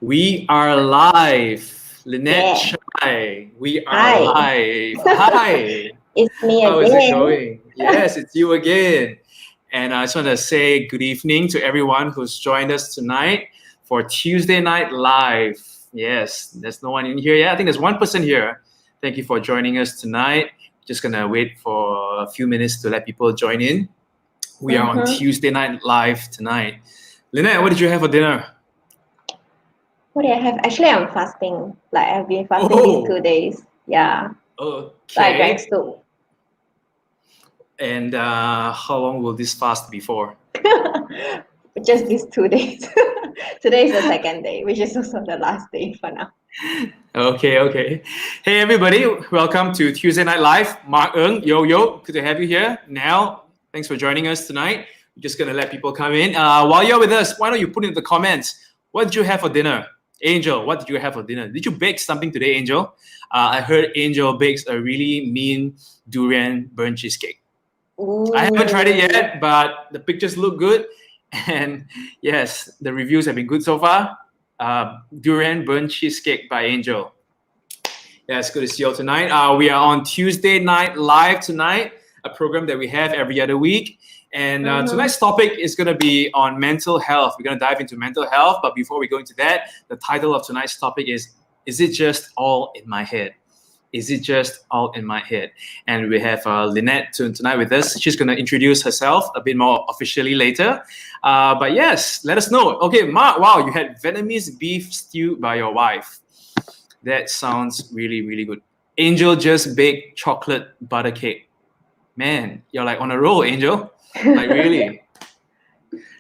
We are live. Lynnette Yeah. Chai. We are Hi, live. Hi. it's me How is it again. going? Yes, it's you again. And I just want to say good evening to everyone who's joined us tonight for Tuesday Night Live. Yes, there's no one in here yet. I think there's one person here. Thank you for joining us tonight. Just going to wait for a few minutes to let people join in. We are on Mm-hmm. Tuesday Night Live tonight. Lynnette, what did you have for dinner? What do I have? Actually, I'm fasting. Like I've been fasting these 2 days. Yeah. So I drank Okay. soup. And how long will this fast be for? Just these 2 days. Today is the second day, which is also the last day for now. Okay. Hey, everybody. Welcome to Tuesday Night Live. Mark Ng, yo. Good to have you here. Now, thanks for joining us tonight. We're just going to let people come in. While you're with us, why don't you put in the comments, what did you have for dinner? Angel, what did you have for dinner? Did you bake something today, Angel? I heard Angel bakes a really mean durian burnt cheesecake. I haven't tried it Ooh. yet, but the pictures look good. And yes, the reviews have been good so far. Durian burnt cheesecake by Angel. Yeah, it's good to see you all tonight. We are on Tuesday Night Live tonight, a program that we have every other week. And tonight's topic is going to be on mental health. We're going to dive into mental health. But before we go into that, the title of tonight's topic is it just all in my head? Is it just all in my head? And we have Lynnette tonight with us. She's going to introduce herself a bit more officially later. But yes, let us know. Okay, Mark, wow, you had Vietnamese beef stew by your wife. That sounds really, really good. Angel just baked chocolate butter cake. Man, you're like on a roll, Angel. Like really.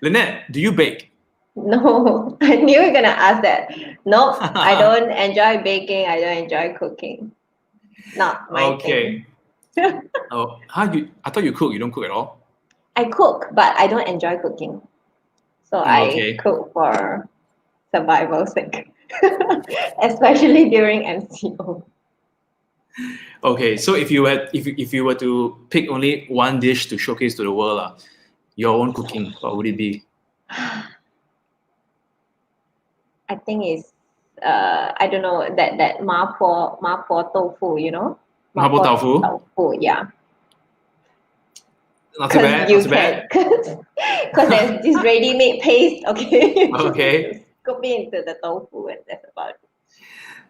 Lynnette, do you bake? No, I knew you were gonna ask that. Nope, I don't enjoy baking. I don't enjoy cooking. Not my thing. Oh, I thought you cook. You don't cook at all. I cook, but I don't enjoy cooking. So I Okay. cook for survival sake, especially during MCO. Okay. So if you were to pick only one dish to showcase to the world, your own cooking, what would it be? I think it's I don't know that ma po tofu, you know? Mapo tofu. Tofu, yeah. Not too bad. You Not too can, bad. because there's this ready-made paste, okay? You just need Okay. to scoop it into the tofu and that's about it.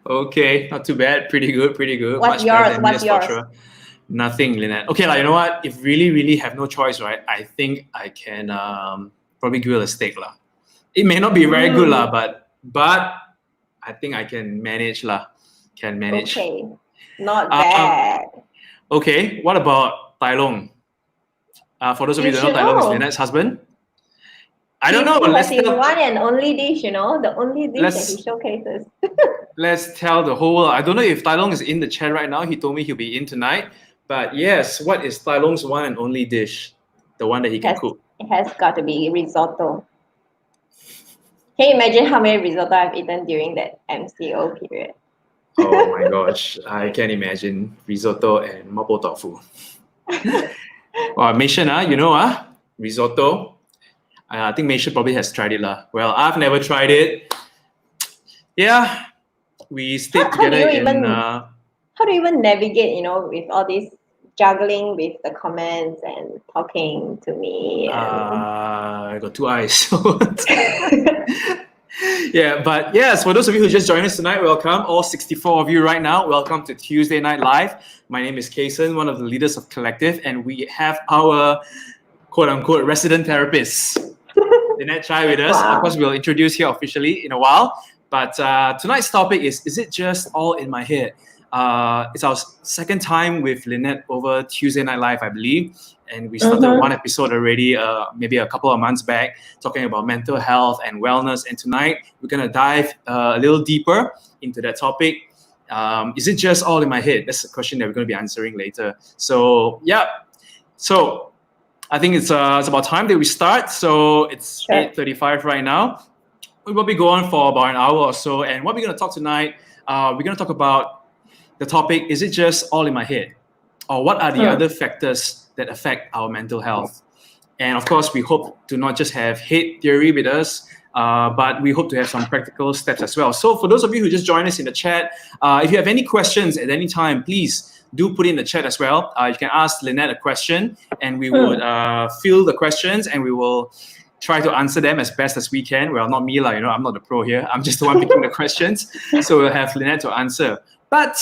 Okay. Not too bad. Pretty good. What's Much better yours? than me, What's that's for yours? sure. Nothing, Lynette. Okay, like you know what? If really have no choice, right? I think I can probably grill a steak lah. It may not be very good lah, but I think I can manage lah. Can manage. Okay, not bad. Okay, what about Tai Long? For those of you who don't know, Tai Long is Lynette's husband. I don't know. He has his one and only dish, you know, the only dish that he showcases. Let's tell the whole world. I don't know if Tai Long is in the chat right now. He told me he'll be in tonight. But yes, what is Tai Long's one and only dish? The one that he can cook. It has got to be risotto. Can you imagine how many risotto I've eaten during that MCO period? Oh my gosh, I can imagine risotto and mapo tofu. Mason, risotto. I think Mason probably has tried it lah. Well, I've never tried it. Yeah, we stayed together how do you even navigate, you know, with all this juggling with the comments and talking to me? I got two eyes. Yeah, but yes, for those of you who just joined us tonight, welcome. All 64 of you right now, welcome to Tuesday Night Live. My name is Kason, one of the leaders of Collective, and we have our quote-unquote resident therapist, Lynnette Chai, with us. Wow. Of course, we'll introduce her officially in a while. But tonight's topic is it just all in my head? It's our second time with Lynnette over Tuesday Night Live, I believe. And we started one episode already, maybe a couple of months back, talking about mental health and wellness. And tonight, we're going to dive a little deeper into that topic. Is it just all in my head? That's a question that we're going to be answering later. So, yeah. So, I think it's about time that we start. So, it's 8:35 right now. We will be going for about an hour or so. And what we're going to talk tonight, we're going to talk about the topic, is it just all in my head? Or what are the other factors that affect our mental health? And of course, we hope to not just have hate theory with us. but we hope to have some practical steps as well. So for those of you who just joined us in the chat, if you have any questions at any time, please do put it in the chat as well. You can ask Lynnette a question, and we would fill the questions, and we will try to answer them as best as we can. Well, not me, I'm not the pro here. I'm just the one picking the questions. So we'll have Lynnette to answer. But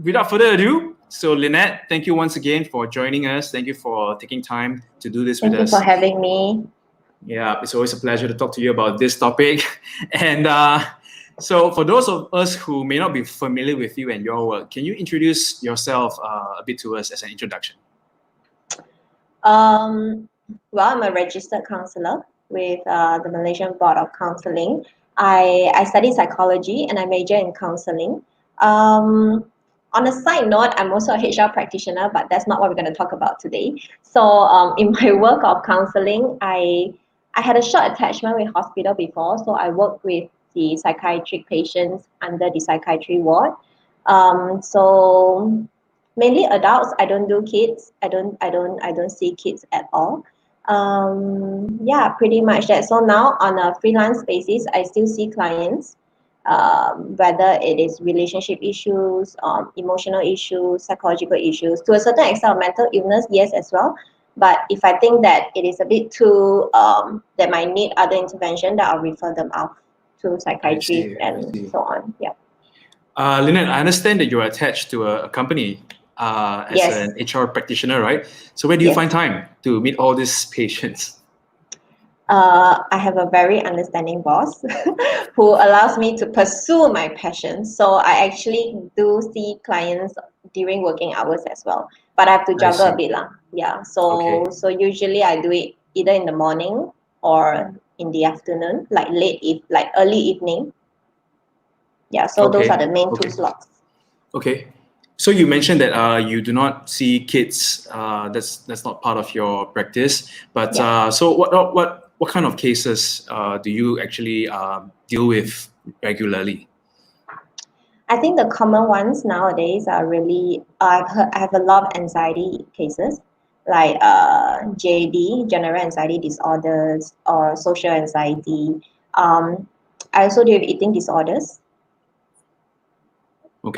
without further ado, so Lynnette, thank you once again for joining us. Thank you for taking time to do this with us. Thank you for having me. Yeah, it's always a pleasure to talk to you about this topic. And so for those of us who may not be familiar with you and your work, can you introduce yourself a bit to us as an introduction? Well, I'm a registered counselor with the Malaysian Board of Counseling. I study psychology and I major in counseling. On a side note, I'm also a HR practitioner, but that's not what we're going to talk about today. So in my work of counseling, I had a short attachment with hospital before, so I worked with the psychiatric patients under the psychiatry ward. So mainly adults. I don't do kids. I don't see kids at all. Yeah, pretty much that. So now on a freelance basis, I still see clients, whether it is relationship issues, emotional issues, psychological issues, to a certain extent of mental illness, yes, as well. But if I think that it is a bit too, that might need other intervention, that I'll refer them out to psychiatrists and so on. Yeah. Lynnette, I understand that you're attached to a company as an HR practitioner, right? So where do you find time to meet all these patients? I have a very understanding boss who allows me to pursue my passion. So I actually do see clients during working hours as well, but I have to juggle a bit lah. Yeah. So usually I do it either in the morning or in the afternoon, like early evening. Yeah. So those are the main 2 slots. Okay. So you mentioned that you do not see kids. That's not part of your practice. But so what kind of cases do you actually deal with regularly? I think the common ones nowadays are really, I have a lot of anxiety cases, like JAD, general anxiety disorders, or social anxiety. I also deal with eating disorders.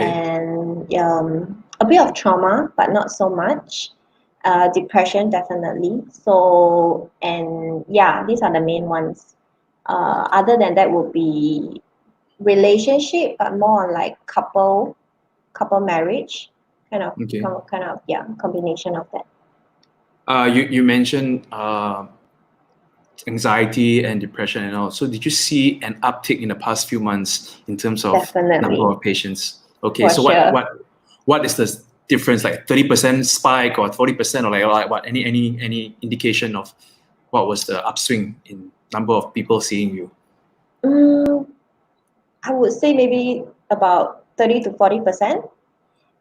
And a bit of trauma, but not so much. Depression, definitely. So, and yeah, these are the main ones. Other than that would be relationship, but more on like couple marriage, kind of combination of that. You mentioned anxiety and depression and all. So did you see an uptick in the past few months in terms of number of patients? Okay, so what is the difference? Like 30% spike or 40%, or like what? Any indication of what was the upswing in number of people seeing you? I would say maybe about 30 to 40%,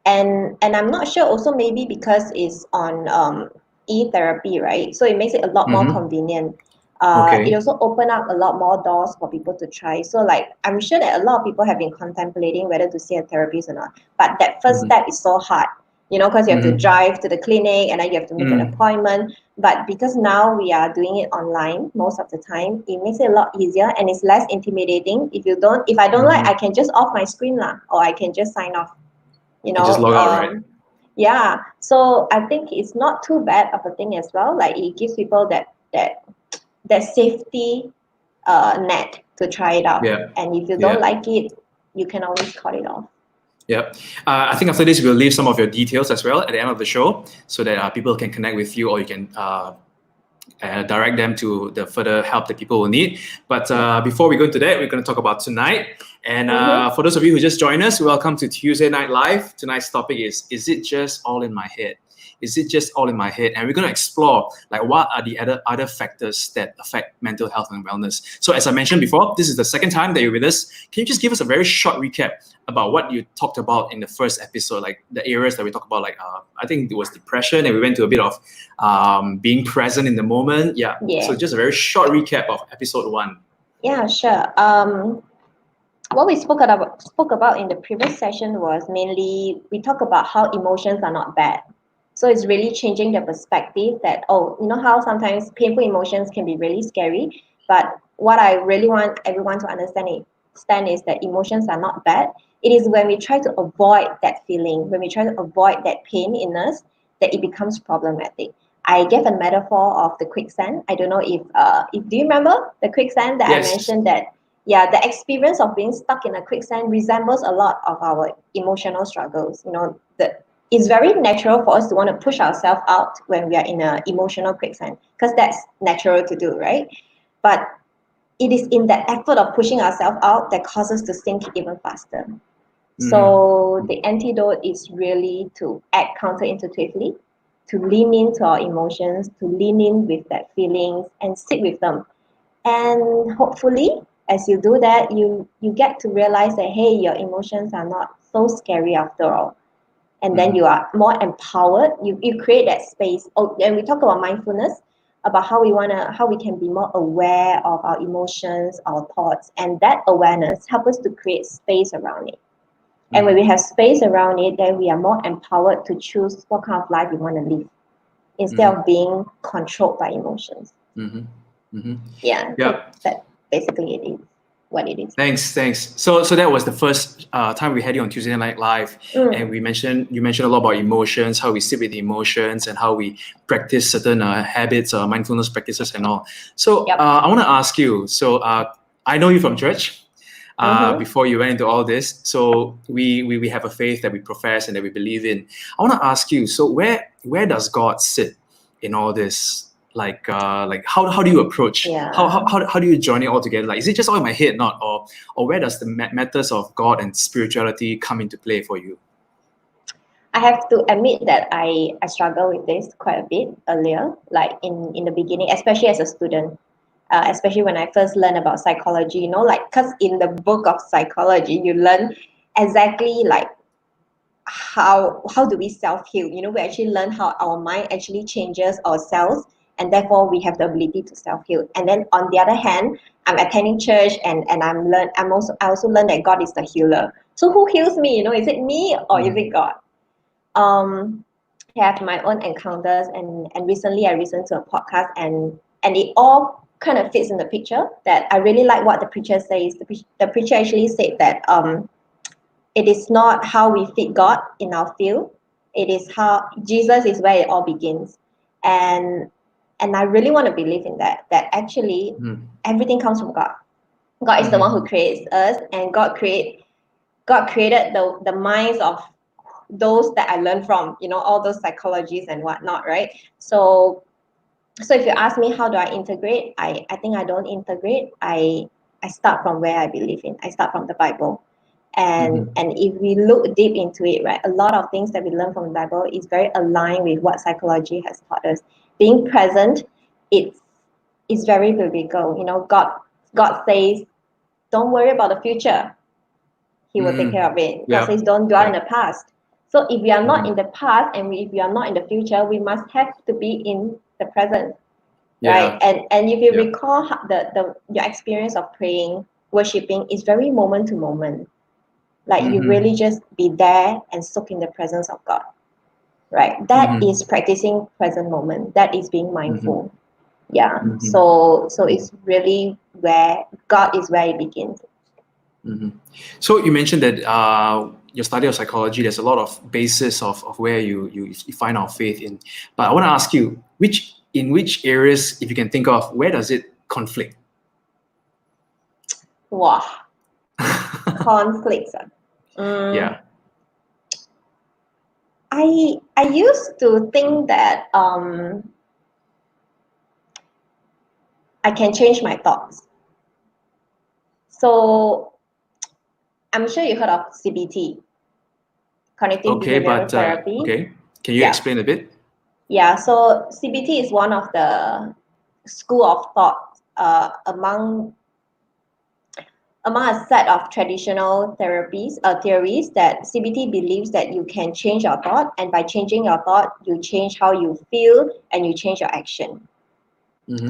and I'm not sure. Also, maybe because it's on e-therapy, right? So it makes it a lot more convenient. It also opened up a lot more doors for people to try. So like, I'm sure that a lot of people have been contemplating whether to see a therapist or not. But that first step is so hard, because you have to drive to the clinic and then you have to make an appointment. But because now we are doing it online most of the time, it makes it a lot easier and it's less intimidating. If I don't like, I can just off my screen lah, or I can just sign off. You just log out, right? Yeah. So I think it's not too bad of a thing as well. Like it gives people that safety net to try it out. And if you don't like it, you can always cut it off. Yeah. I think after this, we'll leave some of your details as well at the end of the show so that people can connect with you, or you can direct them to the further help that people will need. But before we go into that, we're going to talk about tonight. And for those of you who just joined us, welcome to Tuesday Night Live. Tonight's topic is it just all in my head? Is it just all in my head? And we're going to explore like what are the other factors that affect mental health and wellness. So as I mentioned before, this is the second time that you're with us. Can you just give us a very short recap about what you talked about in the first episode, like the areas that we talked about, like I think it was depression, and we went to a bit of being present in the moment. Yeah. So just a very short recap of episode 1. Yeah, sure. What we spoke about in the previous session was mainly we talk about how emotions are not bad. So it's really changing the perspective that, how sometimes painful emotions can be really scary, But what I really want everyone to understand is that emotions are not bad. It is when we try to avoid that feeling, when we try to avoid that pain in us, that it becomes problematic. I gave a metaphor of the quicksand. I don't know if do you remember the quicksand that I Yes. mentioned that yeah, the experience of being stuck in a quicksand resembles a lot of our emotional struggles. You know, it's very natural for us to want to push ourselves out when we are in an emotional quicksand because that's natural to do, right? But it is in that effort of pushing ourselves out that causes us to sink even faster. So the antidote is really to act counterintuitively, to lean into our emotions, to lean in with that feelings and sit with them. And hopefully, as you do that, you get to realize that hey, your emotions are not so scary after all. And then you are more empowered. You create that space. Oh, and we talk about mindfulness, about how we can be more aware of our emotions, our thoughts, and that awareness helps us to create space around it. And when we have space around it, then we are more empowered to choose what kind of life we want to live instead of being controlled by emotions. Yeah, so Yeah. that basically it is what it is. Thanks. So that was the first time we had you on Tuesday Night Live, and you mentioned a lot about emotions, how we sit with the emotions, and how we practice certain habits, mindfulness practices, and all. So Yep. I want to ask you. So I know you from church. Before you went into all this, so we have a faith that we profess and that we believe in. I want to ask you. So where does God sit in all this? Like how do you approach Yeah. how do you join it all together? Like, is it just all in my head, not or where does the matters of God and spirituality come into play for you? I have to admit that I struggle with this quite a bit earlier, like in the beginning, especially as a student. Especially when I first learned about psychology, you know, like because in the book of psychology, you learn exactly like how do we self-heal. You know, we actually learn how our mind actually changes ourselves, and therefore we have the ability to self-heal. And then on the other hand, I'm attending church and I also learned that God is the healer. So who heals me? You know, is it me or is it God? um I have my own encounters, and recently I listened to a podcast, and it all kind of fits in the picture that I really like what the preacher says. The preacher actually said that it is not how we fit God in our field, it is how Jesus is where it all begins. And I really want to believe in that actually everything comes from God. God is the one who creates us, and God created the minds of those that I learned from, you know, all those psychologies and whatnot, right? So if you ask me how do I integrate, I think I don't integrate. I start from where I believe in. I start from the Bible. And if we look deep into it, right, a lot of things that we learn from the Bible is very aligned with what psychology has taught us. Being present, it's very biblical. You know, God says, don't worry about the future. He will take care of it. God says, don't dwell in the past. So if we are not in the past and if we are not in the future, we must have to be in the present, right? And if you recall your experience of praying, worshiping is very moment to moment. Like you really just be there and soak in the presence of God, right? That is practicing present moment. That is being mindful. Yeah. So it's really where God is where it begins. So you mentioned that your study of psychology, there's a lot of basis of where you find our faith in. But I want to ask you, in which areas, if you can think of, where does it conflict? Wow. Conflicts. Yeah. I used to think that I can change my thoughts. So I'm sure you heard of CBT, cognitive Okay, behavioral but therapy. okay. Can you Yeah. explain a bit? Yeah. So CBT is one of the school of thought among a set of traditional theories that CBT believes that you can change your thought, and by changing your thought, you change how you feel and you change your action.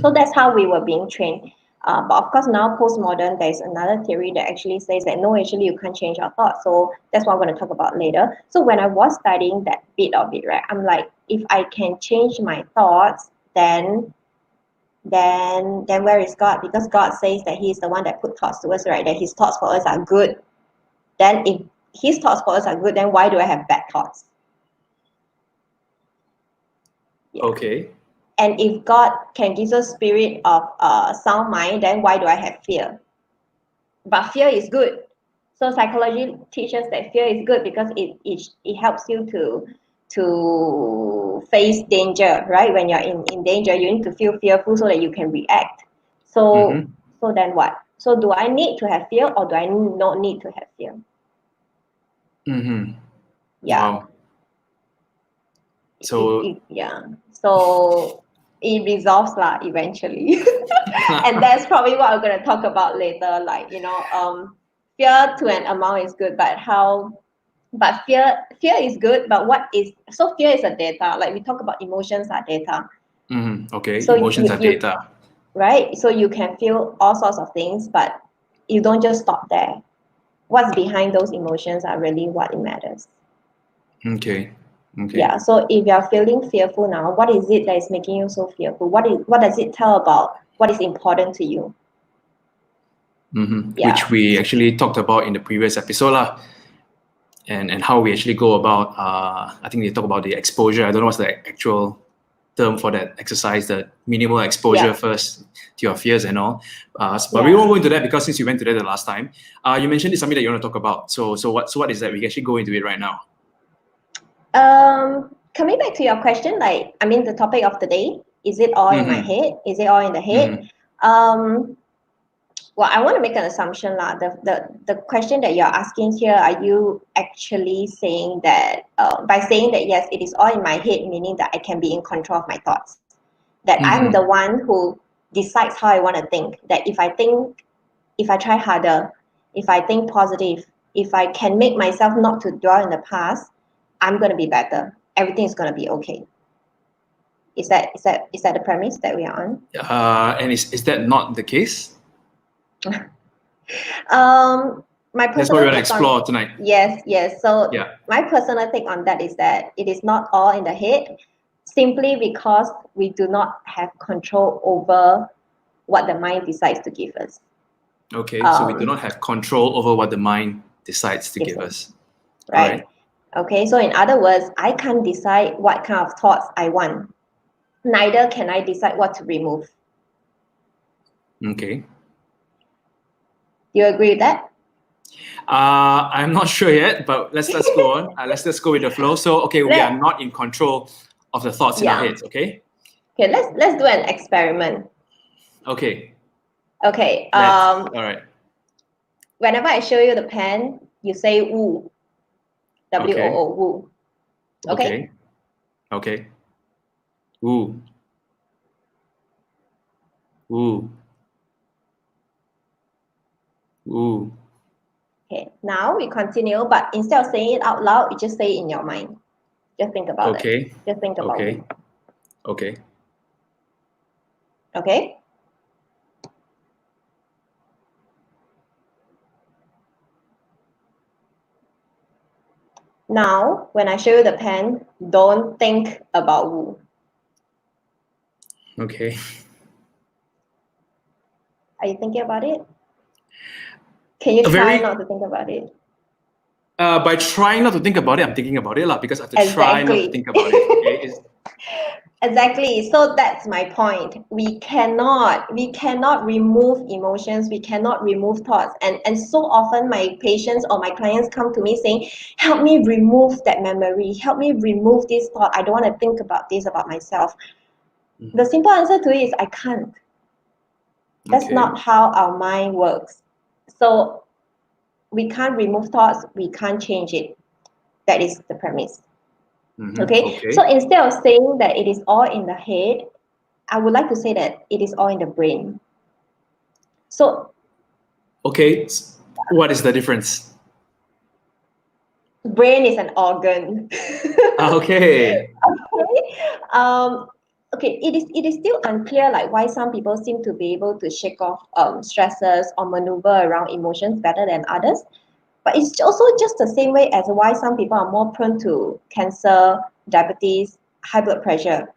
So that's how we were being trained. But of course, now postmodern, there's another theory that actually says that no, actually you can't change your thoughts. So that's what I'm going to talk about later. So when I was studying that bit of it, right, I'm like, if I can change my thoughts, then then where is God? Because God says that He is the one that put thoughts to us, right? That His thoughts for us are good. Then if His thoughts for us are good, then why do I have bad thoughts? Yeah. Okay. And if God can give us spirit of sound mind, then why do I have fear? But fear is good. So psychology teaches that fear is good because it helps you to face danger, right? When you're in danger, you need to feel fearful so that you can react. So so then what? So do I need to have fear or do I not need to have fear? Yeah. Wow. So So it resolves eventually. And that's probably what I'm going to talk about later. Like, fear to an amount is good, but fear is good, but fear is a data. Like we talk about emotions are data. Okay, So emotions are data. right? So you can feel all sorts of things, but you don't just stop there. What's behind those emotions are really what it matters. Okay. Yeah. So if you're feeling fearful now, what is it that is making you so fearful? What does it tell about what is important to you? Yeah. Which we actually talked about in the previous episode lah. And how we actually go about I think they talk about the exposure. I don't know what's the actual term for that exercise, the minimal exposure first to your fears and all. But we won't go into that because since you went to that the last time, you mentioned it's something that you want to talk about. So what is that? We can actually go into it right now. Coming back to your question, the topic of the day, is it all in my head? Is it all in the head? Well, I want to make an assumption lah. The question that you're asking here, are you actually saying that by saying that yes, it is all in my head, meaning that I can be in control of my thoughts, that I'm the one who decides how I want to think, that if I try harder, if I think positive, if I can make myself not to dwell in the past, I'm going to be better. Everything is going to be okay. Is that the premise that we are on? And is that not the case? My personal That's what we're going to take explore on, tonight. Yes. So my personal take on that is that it is not all in the head, simply because we do not have control over what the mind decides to give us. Okay, so we do not have control over what the mind decides to give us. Right. Okay, so in other words, I can't decide what kind of thoughts I want. Neither can I decide what to remove. Okay. Do you agree with that? I'm not sure yet, but let's go on. Let's just go with the flow. So, okay, we are not in control of the thoughts in our heads. Okay. Okay. Let's do an experiment. Okay. Okay. All right. Whenever I show you the pen, you say woo. W-O-O, woo. Okay. Okay. Woo. Woo. Woo. Okay, now we continue, but instead of saying it out loud, you just say it in your mind. Just think about it. Just think about it. Okay. Okay? Now, when I show you the pen, don't think about woo. Okay. Are you thinking about it? Can you try not to think about it? By trying not to think about it, I'm thinking about it because I have to try not to think about it. Okay? Exactly. So that's my point. We cannot remove emotions. We cannot remove thoughts. And so often my patients or my clients come to me saying, help me remove that memory. Help me remove this thought. I don't want to think about this about myself. The simple answer to it is I can't. That's not how our mind works. So we can't remove thoughts. We can't change it. That is the premise. Okay. So instead of saying that it is all in the head, I would like to say that it is all in the brain. So okay, what is the difference? Brain is an organ. Okay. Okay, it is still unclear why some people seem to be able to shake off stresses or maneuver around emotions better than others. But it's also just the same way as why some people are more prone to cancer, diabetes, high blood pressure.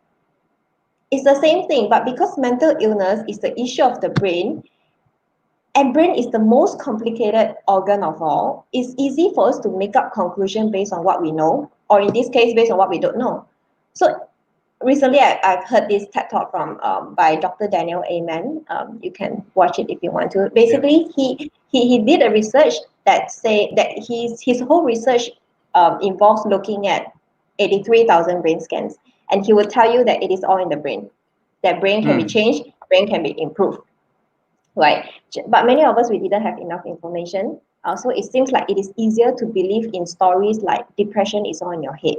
It's the same thing, but because mental illness is the issue of the brain, and brain is the most complicated organ of all, it's easy for us to make up conclusion based on what we know, or in this case, based on what we don't know. So recently, I've heard this TED talk from by Dr. Daniel Amen. You can watch it if you want to. Yep. Basically, he did a research that say that his whole research involves looking at 83,000 brain scans, and he will tell you that it is all in the brain. That brain can be changed, brain can be improved, right? But many of us, we didn't have enough information. So it seems like it is easier to believe in stories like depression is all in your head.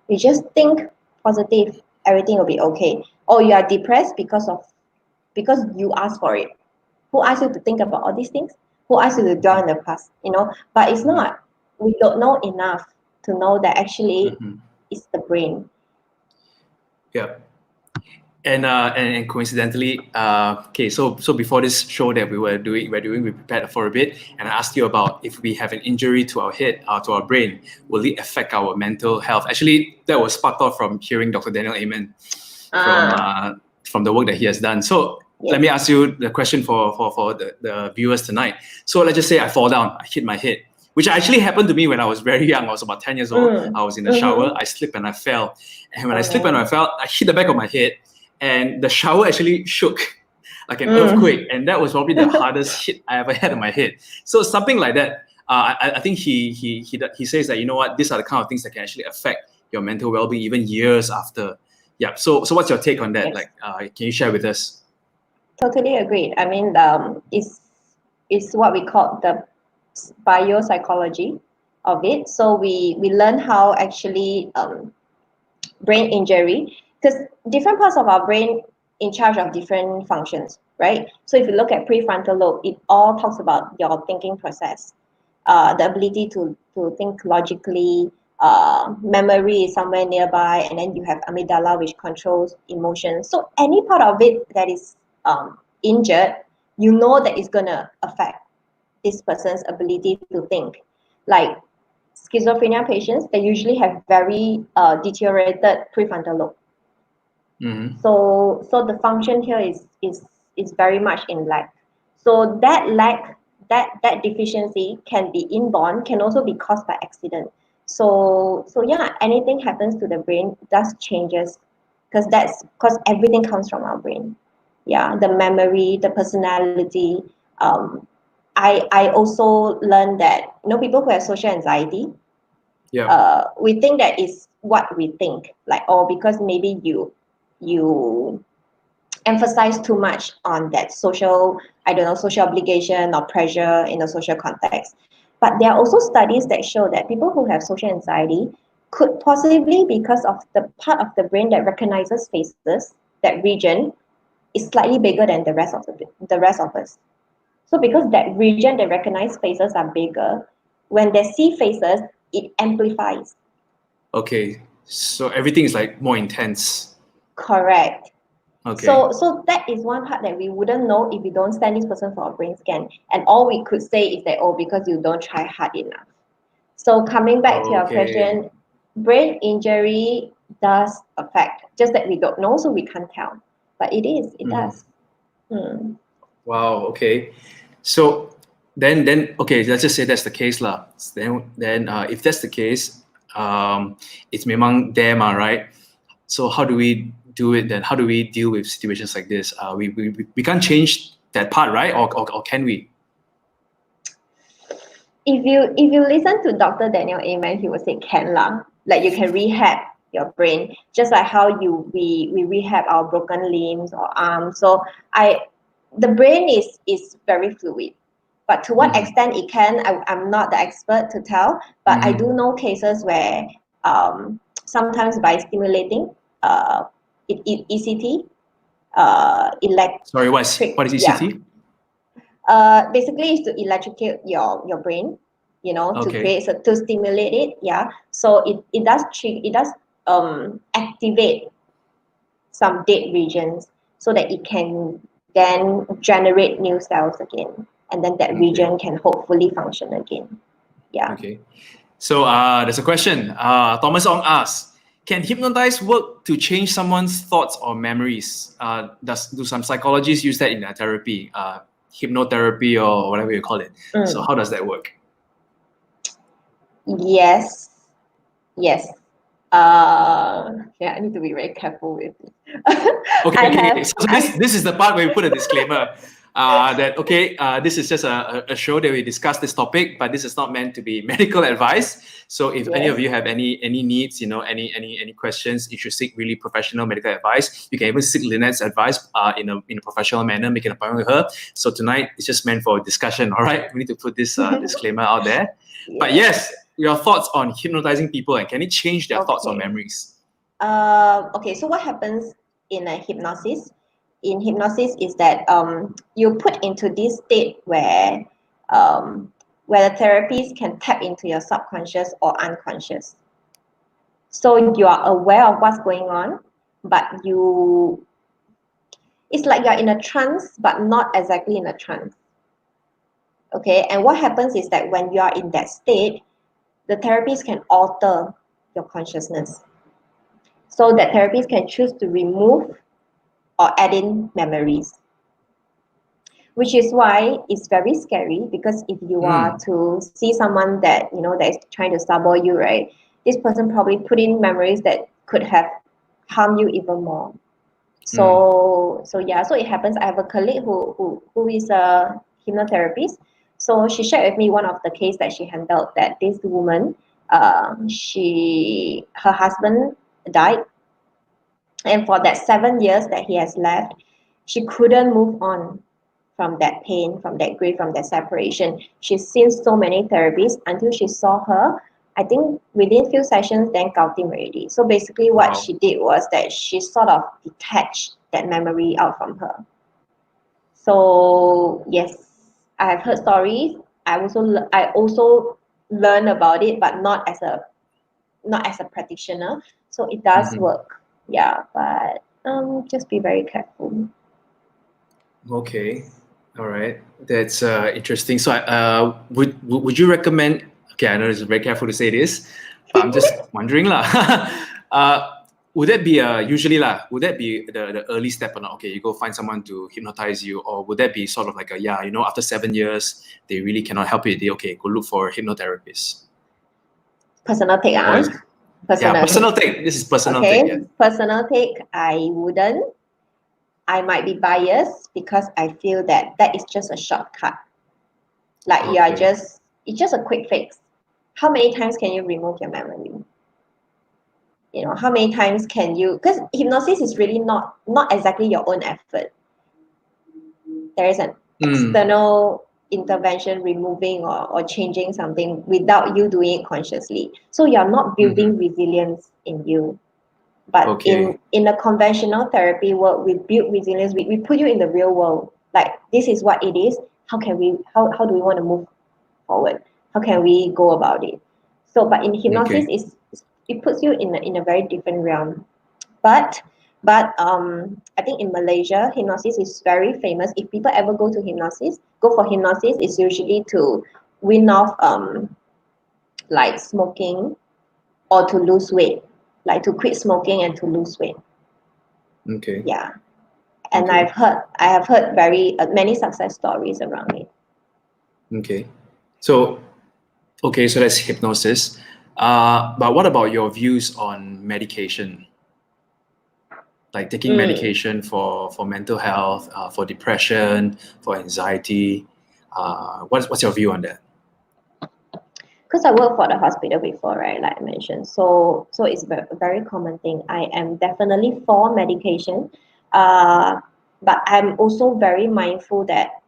You just think positive, everything will be okay. Or you are depressed because you asked for it. Who asked you to think about all these things? Who asked you to dwell in the past? But it's not. We don't know enough to know that actually it's the brain. Yeah. And coincidentally, okay, so before this show that we prepared for a bit, and I asked you about if we have an injury to our head, to our brain, will it affect our mental health? Actually, that was sparked off from hearing Dr. Daniel Amen from the work that he has done. So let me ask you the question for the viewers tonight. So let's just say I fall down, I hit my head, which actually happened to me when I was very young. I was about 10 years old. I was in the shower, I slipped and I fell. And when I slipped and I fell, I hit the back of my head. And the shower actually shook like an earthquake, and that was probably the hardest hit I ever had on my head. So something like that. I think he says that, you know what, these are the kind of things that can actually affect your mental well-being even years after. Yeah. So what's your take on that? Yes. Like, can you share with us? Totally agreed. I mean, it's what we call the biopsychology of it. So we learn how actually brain injury, because different parts of our brain in charge of different functions, right? So if you look at prefrontal lobe, it all talks about your thinking process, the ability to think logically. Memory is somewhere nearby, and then you have amygdala, which controls emotions. So any part of it that is injured, you know that it's gonna affect this person's ability to think. Like schizophrenia patients, they usually have very deteriorated prefrontal lobe. So the function here is very much in lack. So that lack, that deficiency can be inborn, can also be caused by accident. So yeah, anything happens to the brain does changes, because everything comes from our brain. Yeah, the memory, the personality. I also learned that people who have social anxiety, we think that is what we think, like, or because maybe you emphasize too much on that social obligation or pressure in a social context. But there are also studies that show that people who have social anxiety could possibly, because of the part of the brain that recognizes faces, that region is slightly bigger than the rest of us. So because that region that recognize faces are bigger, when they see faces, it amplifies. Okay, so everything is like more intense. Correct. Okay. So that is one part that we wouldn't know if we don't send this person for a brain scan. And all we could say is that, because you don't try hard enough. So coming back to your question, brain injury does affect, just that we don't know, so we can't tell. But it does. Wow, okay. So then okay, let's just say that's the case lah. Then if that's the case, it's memang there mah, right? So how do we do it then? How do we deal with situations like this? We can't change that part, right? Or can we? If you listen to Dr. Daniel Amen, he will say can lah. Like you can rehab your brain, just like how we rehab our broken limbs or arms. So the brain is very fluid. But to what extent it can, I'm not the expert to tell. But I do know cases where sometimes by stimulating ECT, Sorry, what is ECT? Basically is to electrocute your brain, Okay. to stimulate it. Yeah. So it does activate some dead regions so that it can then generate new cells again, and then that region can hopefully function again. Yeah. Okay. So there's a question. Thomas Ong asks, Can hypnotize work to change someone's thoughts or memories? Do some psychologists use that in their therapy, hypnotherapy or whatever you call it? So how does that work? Yes. Yeah, I need to be very careful with it. Okay. So this is the part where we put a disclaimer. This is just a show that we discuss this topic, but this is not meant to be medical advice. So if any of you have any needs, any questions, you should seek really professional medical advice. You can even seek Lynnette's advice in a professional manner, make an appointment with her. So tonight it's just meant for discussion. All right, we need to put this disclaimer out there. But yes, your thoughts on hypnotizing people, and can it change their thoughts or memories? Okay, so what happens in a hypnosis? In hypnosis is that you put into this state where the therapist can tap into your subconscious or unconscious. So you are aware of what's going on, but it's like you're in a trance, but not exactly in a trance. Okay, and what happens is that when you are in that state, the therapist can alter your consciousness. So that therapist can choose to remove or add in memories. Which is why it's very scary, because if you are to see someone that that is trying to sabotage you, right? This person probably put in memories that could have harmed you even more. So it happens. I have a colleague who is a hypnotherapist. So she shared with me one of the case that she handled, that this woman, her husband died, and for that 7 years that he has left, she couldn't move on from that pain, from that grief, from that separation. She's seen so many therapists until she saw her. I think within few sessions, then got him already. So basically what she did was that she sort of detached that memory out from her. So yes, I have heard stories. I also learn about it, but not as a practitioner. So it does work. Yeah, but just be very careful. Okay. All right, that's interesting. So, would you recommend? Okay, I know it's very careful to say this, but I'm just wondering lah. Would that be usually lah? Would that be the early step or not? Okay, you go find someone to hypnotize you, or would that be sort of like after 7 years they really cannot help it? Go look for a hypnotherapist. Personal take, personal take. This is personal take. Yeah. Personal take. I wouldn't. I might be biased because I feel that is just a shortcut. Like it's just a quick fix. How many times can you remove your memory? How many times can you, because hypnosis is really not exactly your own effort. There is an external intervention removing or changing something without you doing it consciously. So you're not building resilience in you. But in a conventional therapy world, we build resilience. We put you in the real world. Like, this is what it is. How do we want to move forward? How can we go about it? So, but in hypnosis, it puts you in a very different realm. But I think in Malaysia, hypnosis is very famous. If people ever go for hypnosis, it's usually to wean off like smoking, or to lose weight. Like to quit smoking and to lose weight. Okay. Yeah, and I have heard very many success stories around it. Okay, so that's hypnosis. But what about your views on medication? Like taking medication for mental health, for depression, for anxiety. What's your view on that? Because I worked for the hospital before, right? Like I mentioned, so it's a very common thing. I am definitely for medication, but I'm also very mindful that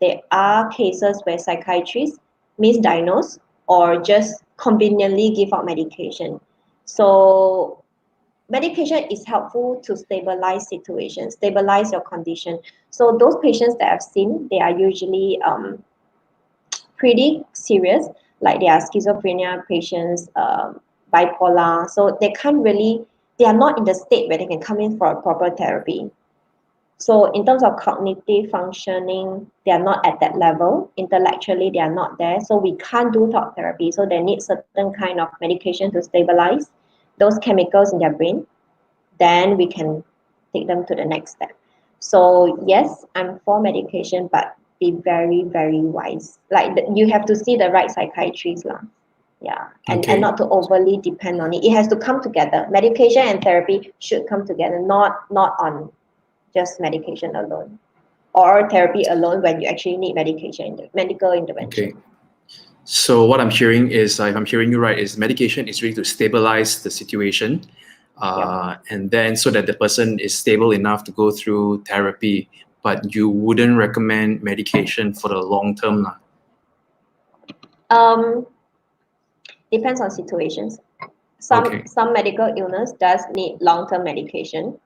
there are cases where psychiatrists misdiagnose or just conveniently give out medication. So medication is helpful to stabilize situations, stabilize your condition. So those patients that I've seen, they are usually pretty serious, like they are schizophrenia patients, bipolar. So they are not in the state where they can come in for a proper therapy. So in terms of cognitive functioning, they are not at that level. Intellectually, they are not there. So we can't do talk therapy. So they need certain kind of medication to stabilize. those chemicals in their brain, then we can take them to the next step. So yes, I'm for medication, but be very, very wise. Like you have to see the right psychiatrist lah. Yeah, and Okay. not to overly depend on it. It has to come together. Medication and therapy should come together, not on just medication alone or therapy alone when you actually need medical intervention. Okay. So what I'm hearing is, if I'm hearing you right, is medication is really to stabilize the situation, and then so that the person is stable enough to go through therapy. But you wouldn't recommend medication for the long term, lah. Depends on situations. Some medical illness does need long-term medication.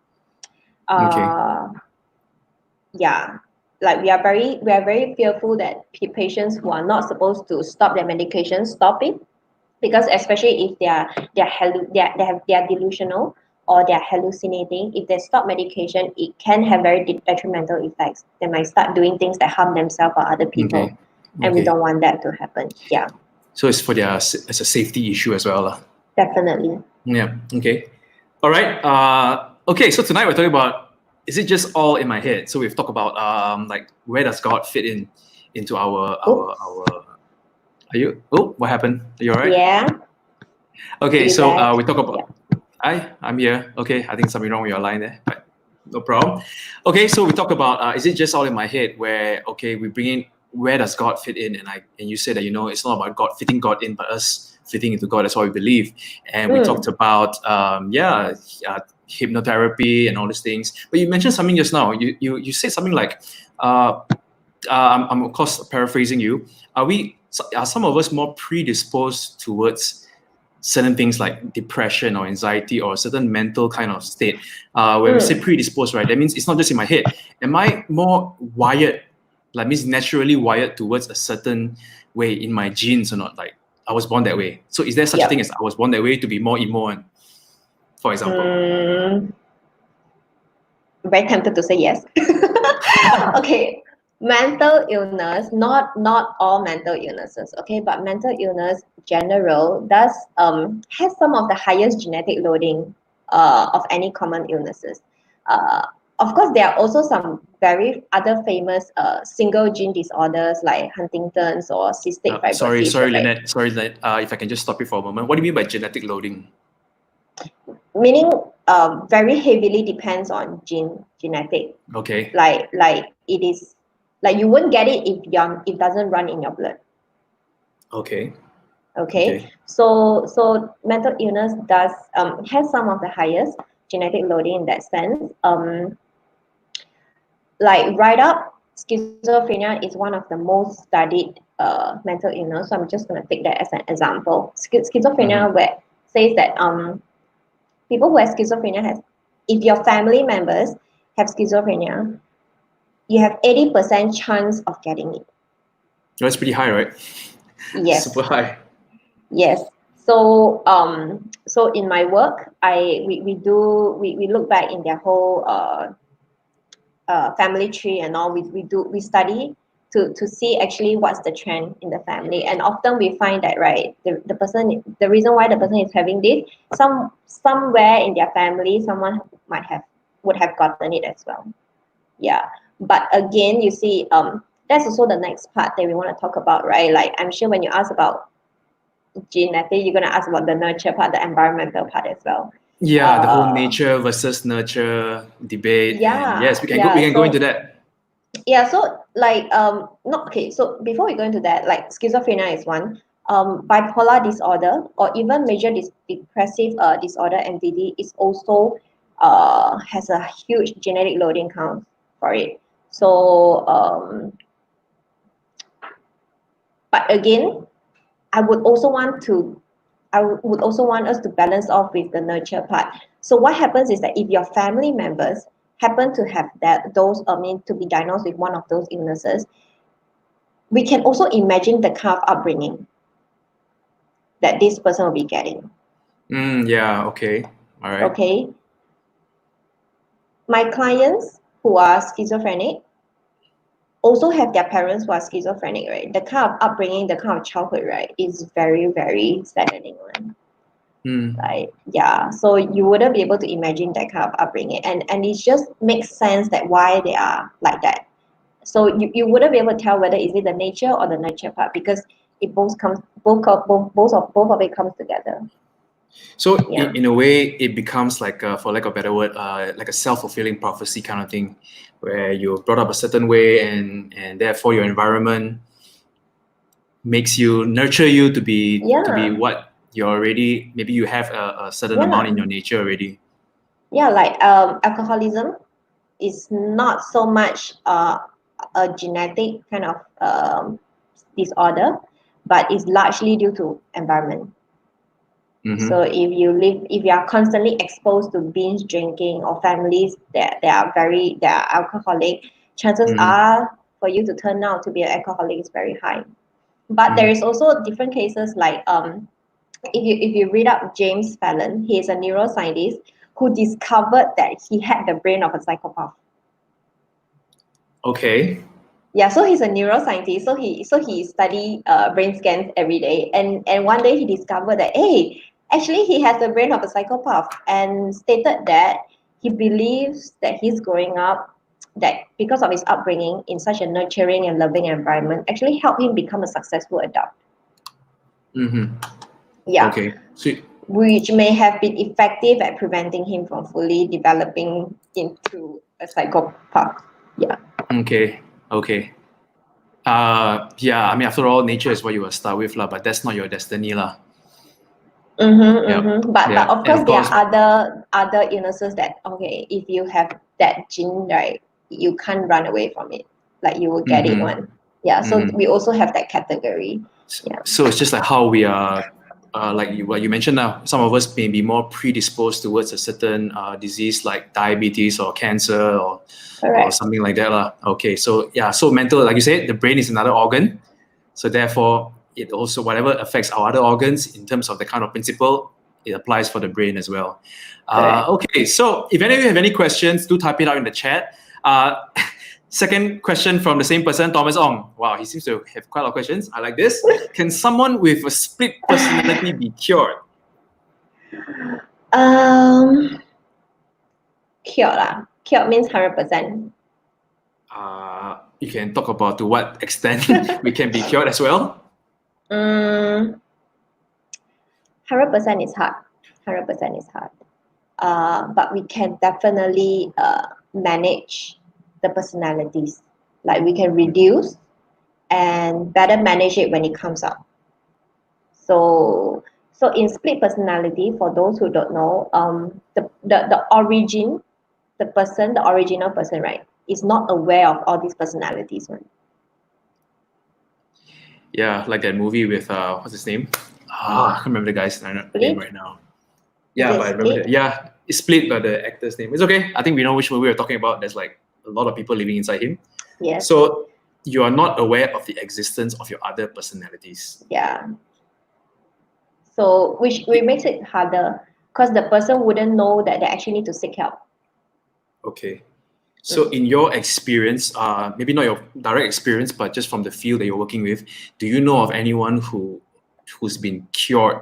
Yeah, like we are very fearful that patients who are not supposed to stop their medication stop it, because especially if they are delusional or they are hallucinating. If they stop medication, it can have very detrimental effects. They might start doing things that harm themselves or other people, and we don't want that to happen. Yeah. So it's for as a safety issue as well, lah. Definitely. Yeah. Okay. All right. Okay. So tonight we're talking about, is it just all in my head? So we've talked about like, where does God fit into our. Are you? Oh, what happened? Are you all right? Yeah. Okay. So we talk about. Hi, I'm here. Okay. I think something wrong with your line there, but no problem. Okay. So we talk about, is it just all in my head? Where we bring in, where does God fit in? And you said that, it's not about God fitting God in, but us fitting into God. That's what we believe. And we talked about hypnotherapy and all these things. But you mentioned something just now. You said something like, I'm of course paraphrasing you. Are some of us more predisposed towards certain things like depression or anxiety or a certain mental kind of state? When we say predisposed, right, that means it's not just in my head. Am I more wired? Like, means naturally wired towards a certain way in my genes or not? Like, I was born that way. So is there such a thing as I was born that way to be more emo, for example? Very tempted to say yes. Okay, mental illness, not all mental illnesses, okay, but mental illness general does has some of the highest genetic loading of any common illnesses. Of course, there are also some very other famous single gene disorders like Huntington's or cystic fibrosis. Sorry, Lynnette. If I can just stop you for a moment. What do you mean by genetic loading? Meaning, very heavily depends on genetic. Okay. Like it is, like you won't get it if it doesn't run in your blood. Okay. So mental illness does has some of the highest genetic loading in that sense. Like right up, schizophrenia is one of the most studied mental illness. So I'm just going to take that as an example. Schizophrenia where says that people who have schizophrenia if your family members have schizophrenia, you have 80% chance of getting it. That's pretty high, right? Yes. Super high. Yes. So so in my work, we look back in their whole family tree and all. We study to see actually what's the trend in the family, and often we find that, right, the reason why the person is having this, somewhere in their family someone would have gotten it as well. Yeah, but again, you see, that's also the next part that we want to talk about, right? Like, I'm sure when you ask about genetic, you're going to ask about the nurture part, the environmental part as well. Yeah, the whole nature versus nurture debate. Yeah, and yes, we can go into that. Yeah, so like not okay. So before we go into that, like schizophrenia is one. Bipolar disorder or even major depressive disorder (MDD) is also has a huge genetic loading count for it. So but again, I would also want us to balance off with the nurture part. So what happens is that if your family members happen to have to be diagnosed with one of those illnesses, we can also imagine the kind of upbringing that this person will be getting. Yeah, okay. All right. Okay. My clients who are schizophrenic also have their parents who are schizophrenic, right? The kind of upbringing, the kind of childhood, right, is very, very saddening one. Like, yeah, so you wouldn't be able to imagine that kind of upbringing, and it just makes sense that why they are like that. So you wouldn't be able to tell whether is it the nature or the nurture part, because it both of it comes together. So Yeah. in a way, it becomes like, for lack of a better word, like a self-fulfilling prophecy kind of thing, where you're brought up a certain way, and therefore your environment makes you nurture you to be Yeah. what you're already. Maybe you have a certain amount in Yeah. your nature already. Yeah, like alcoholism is not so much a genetic kind of disorder, but it's largely due to environment. Mm-hmm. So if you are constantly exposed to binge drinking, or families that are alcoholic, chances Mm-hmm. are for you to turn out to be an alcoholic is very high. But there Mm-hmm. is also different cases, like if you read up James Fallon, he is a neuroscientist who discovered that he had the brain of a psychopath. Okay. Yeah, so he's a neuroscientist. So he study brain scans every day, and one day he discovered that, hey, actually he has the brain of a psychopath, and stated that he believes that he's growing up, that because of his upbringing in such a nurturing and loving environment actually helped him become a successful adult. Mm-hmm. Yeah, Okay. So which may have been effective at preventing him from fully developing into a psychopath. Yeah. okay. Okay. Yeah. I mean, after all, nature is what you will start with, lah. But that's not your destiny, lah. Yeah. But Yeah. of And course of there course. are other illnesses that, okay, if you have that gene, right, you can't run away from it. Like, you will get it Mm-hmm. one. Yeah. So Mm-hmm. we also have that category. Yeah. So it's just like how we are, what you mentioned now. Some of us may be more predisposed towards a certain disease like diabetes or cancer or Correct. something like that, lah. Okay, so yeah, so mental, like you said, the brain is another organ. So therefore, it also, whatever affects our other organs in terms of the kind of principle, it applies for the brain as well. Correct. Okay, so if any of you have any questions, do type it out in the chat. Second question from the same person, Thomas Ong. Wow, he seems to have quite a lot of questions. I like this. Can someone with a split personality be cured? Um, Cured lah. Cured means 100%. You can talk about to what extent we can be cured as well. 100% is hard. 100% is hard. But we can definitely manage the personalities. Like, we can reduce and better manage it when it comes up. So in split personality, for those who don't know, the original person, right, is not aware of all these personalities, right? Yeah, like that movie with what's his name? I can't remember the guy's name Split? right now. Is Yeah, it but I remember Split? that. Yeah, it's Split, but the actor's name. It's okay. I think we know which movie we're talking about. There's like a lot of people living inside him. Yes. So you are not aware of the existence of your other personalities. Yeah. So which makes it harder, because the person wouldn't know that they actually need to seek help. Okay. So in your experience, maybe not your direct experience, but just from the field that you're working with, do you know of anyone who's been cured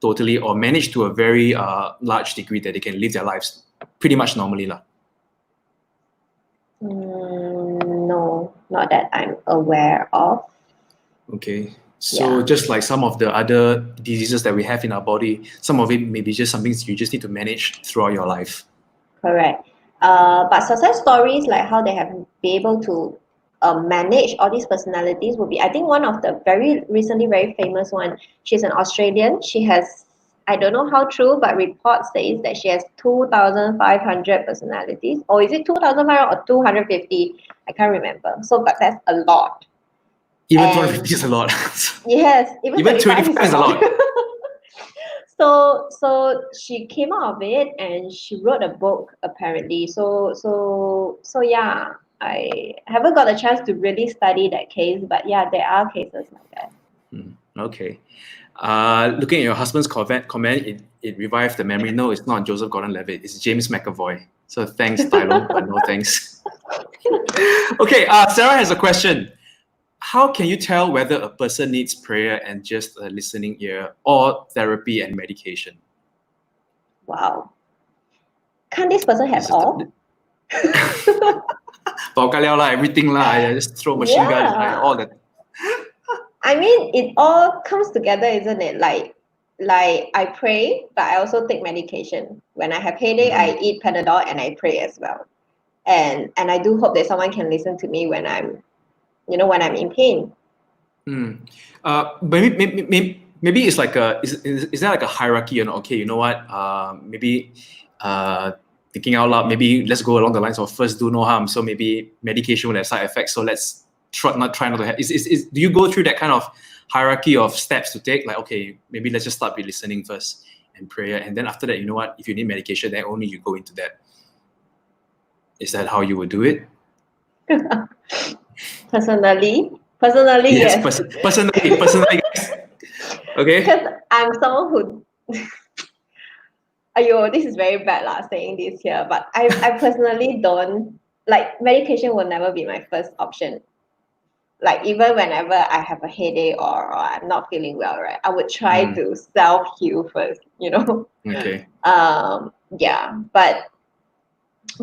totally or managed to a very large degree that they can live their lives pretty much normally, lah? No, not that I'm aware of. Okay. So Yeah. just like some of the other diseases that we have in our body, some of it may be just something you just need to manage throughout your life. Correct. But success stories, like how they have been able to manage all these personalities, would be, I think, one of the very recently very famous one. She's an Australian. She has, I don't know how true, but reports says that she has 2,500 personalities, or is it 2,500 or 250? I can't remember. So, but that's a lot. Even And 250 is a lot. yes, even 25 25 is a lot. So she came out of it and she wrote a book, apparently. So yeah, I haven't got a chance to really study that case, but yeah, there are cases like that. Okay. Looking at your husband's comment, it revived the memory. No, it's not Joseph Gordon-Levitt. It's James McAvoy. So thanks, Tylon, but no thanks. Okay, Sarah has a question. How can you tell whether a person needs prayer and just a listening ear, or therapy and medication? Wow. Can't this person have It's all? everything lah. I just throw machine gun, all Yeah. that. I mean, it all comes together, isn't it? Like I pray, but I also take medication. When I have headache, I eat Panadol and I pray as well. And I do hope that someone can listen to me when I'm, when I'm in pain. Maybe it's like is there like a hierarchy? Okay, you know what? Maybe thinking out loud. Maybe let's go along the lines of first do no harm. So maybe medication will have side effects. So let's try not to have. Do you go through that kind of hierarchy of steps to take? Like, okay, maybe let's just start with listening first and prayer, and then after that, you know what? If you need medication, then only you go into that. Is that how you would do it? Personally, Yes, yes. personally, guys. Okay. Because I'm someone who, ayo, this is very bad lah saying this here, but I personally don't, like, medication will never be my first option. Like, even whenever I have a headache or I'm not feeling well, right, I would try to self-heal first, Okay. Yeah, but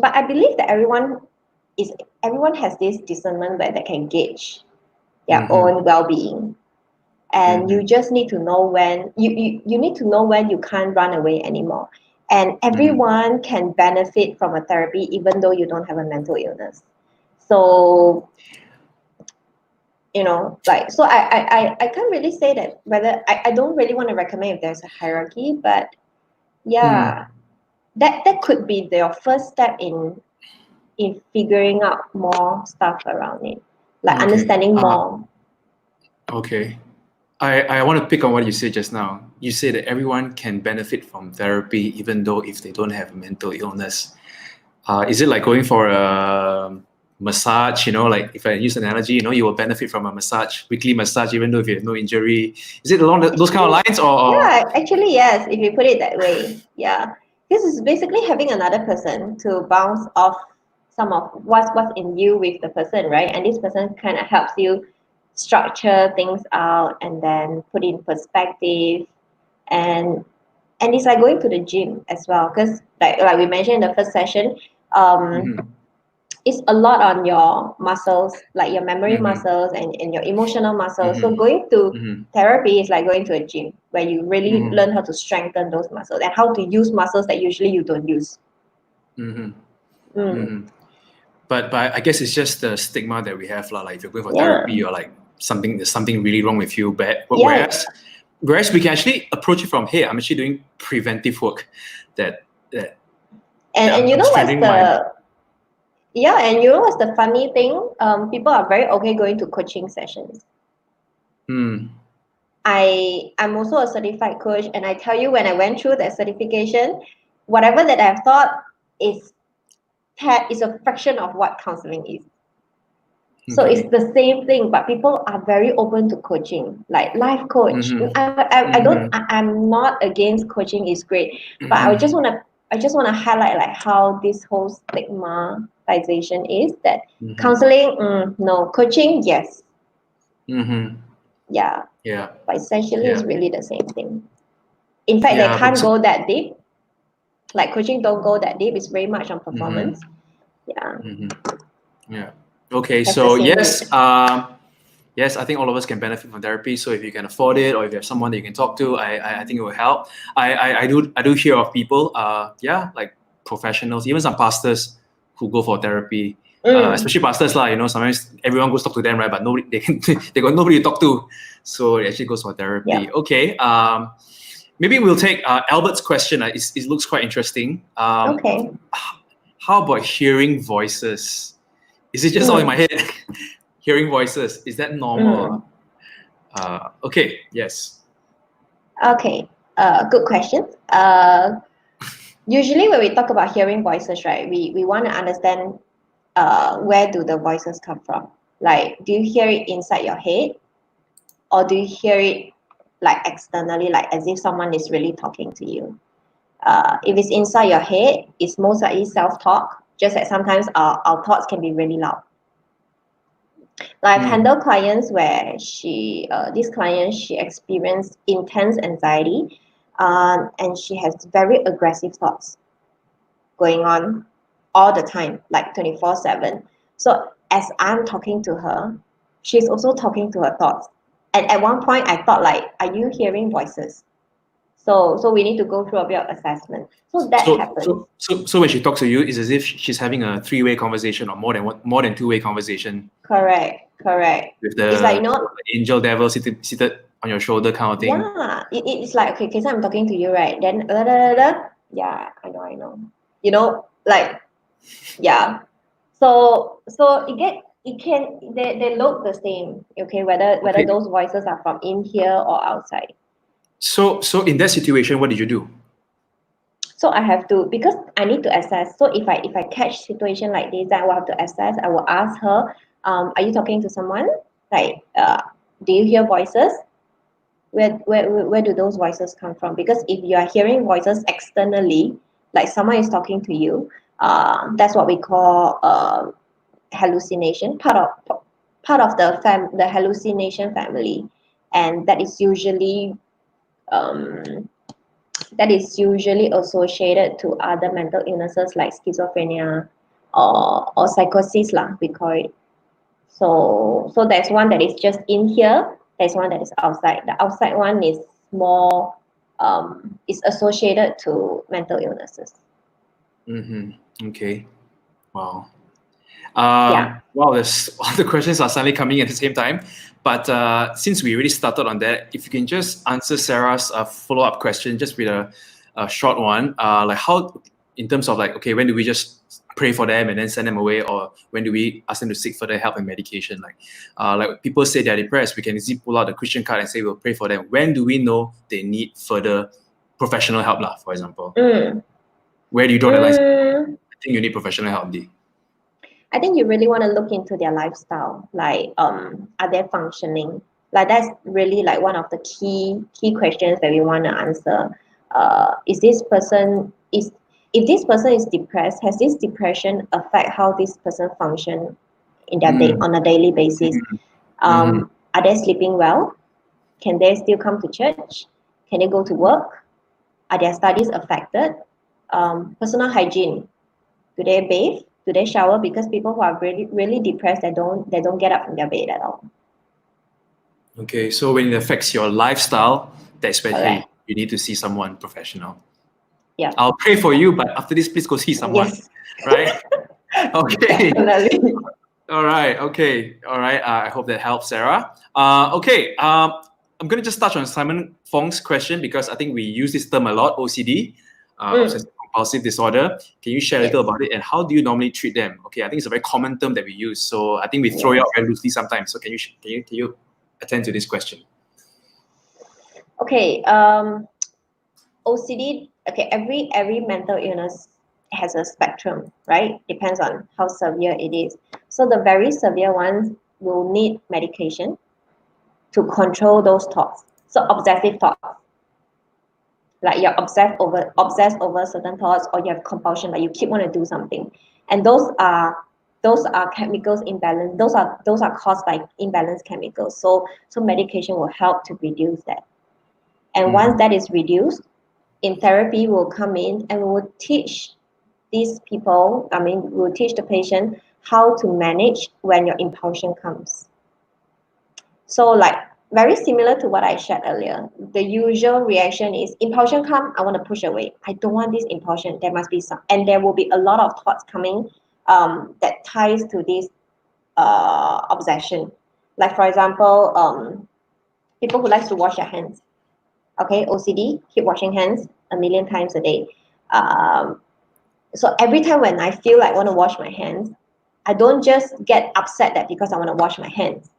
I believe that everyone has this discernment where they can gauge their own well-being. And you just need to know when you need to know when you can't run away anymore. And everyone can benefit from a therapy even though you don't have a mental illness. So so I can't really say that whether I don't really want to recommend if there's a hierarchy, but yeah, that could be your first step in figuring out more stuff around it, like understanding more. Okay. I want to pick on what you said just now. You say that everyone can benefit from therapy even though if they don't have a mental illness. Is it like going for a massage? Like if I use an analogy, you will benefit from a weekly massage, even though if you have no injury. Is it along those kind of lines, or? Yeah, actually, yes, if you put it that way. Yeah. This is basically having another person to bounce off some of what's in you with the person, right? And this person kind of helps you structure things out and then put in perspective. And it's like going to the gym as well, because like we mentioned in the first session, it's a lot on your muscles, like your memory muscles and your emotional muscles. So going to therapy is like going to a gym where you really learn how to strengthen those muscles and how to use muscles that usually you don't use. But I guess it's just the stigma that we have, like if you're going for therapy, you're like there's something really wrong with you. But whereas we can actually approach it from, hey, I'm actually doing preventive work. And you know what's the funny thing? People are very okay going to coaching sessions. I'm also a certified coach, and I tell you, when I went through that certification, whatever that I've thought is a fraction of what counseling is. So it's the same thing, but people are very open to coaching, like life coach. I'm not against coaching, is great, but I just want to highlight like how this whole stigmatization is that counseling, no, coaching, yes. Yeah. But essentially it's really the same thing. In fact, they can't go that deep. Like coaching don't go that deep. It's very much on performance. Okay, so yes, I think all of us can benefit from therapy. So if you can afford it, or if you have someone that you can talk to, I think it will help. I do hear of people, like professionals, even some pastors who go for therapy. Especially pastors, like sometimes everyone goes talk to them, right? But nobody they got nobody to talk to, so it actually goes for therapy. Yeah. Okay. Maybe we'll take Albert's question. It looks quite interesting. Okay. How about hearing voices? Is it just all in my head? Hearing voices, is that normal? Okay, yes. Okay, good question. Usually when we talk about hearing voices, right, we want to understand where do the voices come from? Like, do you hear it inside your head? Or do you hear it like externally, like as if someone is really talking to you? If it's inside your head, it's most likely self-talk, just that sometimes our thoughts can be really loud. Like I've handled clients where she experienced intense anxiety, and she has very aggressive thoughts going on all the time, like 24/7. So as I'm talking to her, she's also talking to her thoughts. And at one point, I thought like, are you hearing voices? So we need to go through a bit of assessment. So that happens. So when she talks to you, it's as if she's having a three-way conversation or more than two-way conversation. Correct. With the It's like angel devil seated on your shoulder kind of thing. Yeah, it's like, okay, Kesa, I'm talking to you, right? Then yeah, I know. Like, yeah. So they look the same, okay, whether Okay. those voices are from in here or outside. So in that situation, what did you do? So I have to, because I need to assess. So if I catch situation like this, I will have to assess. I will ask her, are you talking to someone? Like, do you hear voices? Where do those voices come from? Because if you are hearing voices externally, like someone is talking to you, that's what we call hallucination, part of the hallucination family, and um, that is usually associated to other mental illnesses like schizophrenia or psychosis lah, we call it. So there's one that is just in here. There's one that is outside. The outside one is more is associated to mental illnesses. Okay. Wow. Yeah. Wow, there's all the questions are suddenly coming at the same time. But since we already started on that, if you can just answer Sarah's follow-up question, just with a short one, like how, in terms of like, okay, when do we just pray for them and then send them away, or when do we ask them to seek further help and medication? Like people say they're depressed, we can easily pull out the Christian card and say we'll pray for them. When do we know they need further professional help, for example? Where do you draw the line? I think you need professional help, Dee. I think you really want to look into their lifestyle. Like, are they functioning? Like, that's really like one of the key questions that we want to answer. If this person is depressed, has this depression affect how this person function in their day on a daily basis? Are they sleeping well? Can they still come to church? Can they go to work? Are their studies affected? Personal hygiene. Do they bathe? Do they shower? Because people who are really, really depressed, they don't get up from their bed at all. Okay, so when it affects your lifestyle, that's when Correct. you need to see someone professional. Yeah. I'll pray for you, but after this, please go see someone. Yes. Right? Okay. Definitely. All right. Okay. All right. I hope that helps, Sarah. Okay. I'm going to just touch on Simon Fong's question because I think we use this term a lot, OCD, obsessive compulsive disorder. Can you share a little about it, and how do you normally treat them? Okay, I think it's a very common term that we use, so I think we throw it out very loosely sometimes. So can you attend to this question? Okay. OCD. Okay. Every mental illness has a spectrum, right? Depends on how severe it is. So the very severe ones will need medication to control those thoughts. So obsessive thoughts, like you're obsessed over certain thoughts, or you have compulsion, like you keep want to do something, and those are chemicals imbalance. Those are caused by imbalanced chemicals. So medication will help to reduce that. And once that is reduced, in therapy we'll come in and we'll teach these people. We'll teach the patient how to manage when your impulsion comes. So like very similar to what I shared earlier, the usual reaction is impulsion come, I want to push away. I don't want this impulsion. There must be some, and there will be a lot of thoughts coming that ties to this obsession. Like for example, people who like to wash their hands. Okay, OCD, keep washing hands a million times a day. So every time when I feel like I want to wash my hands, I don't just get upset that because I want to wash my hands.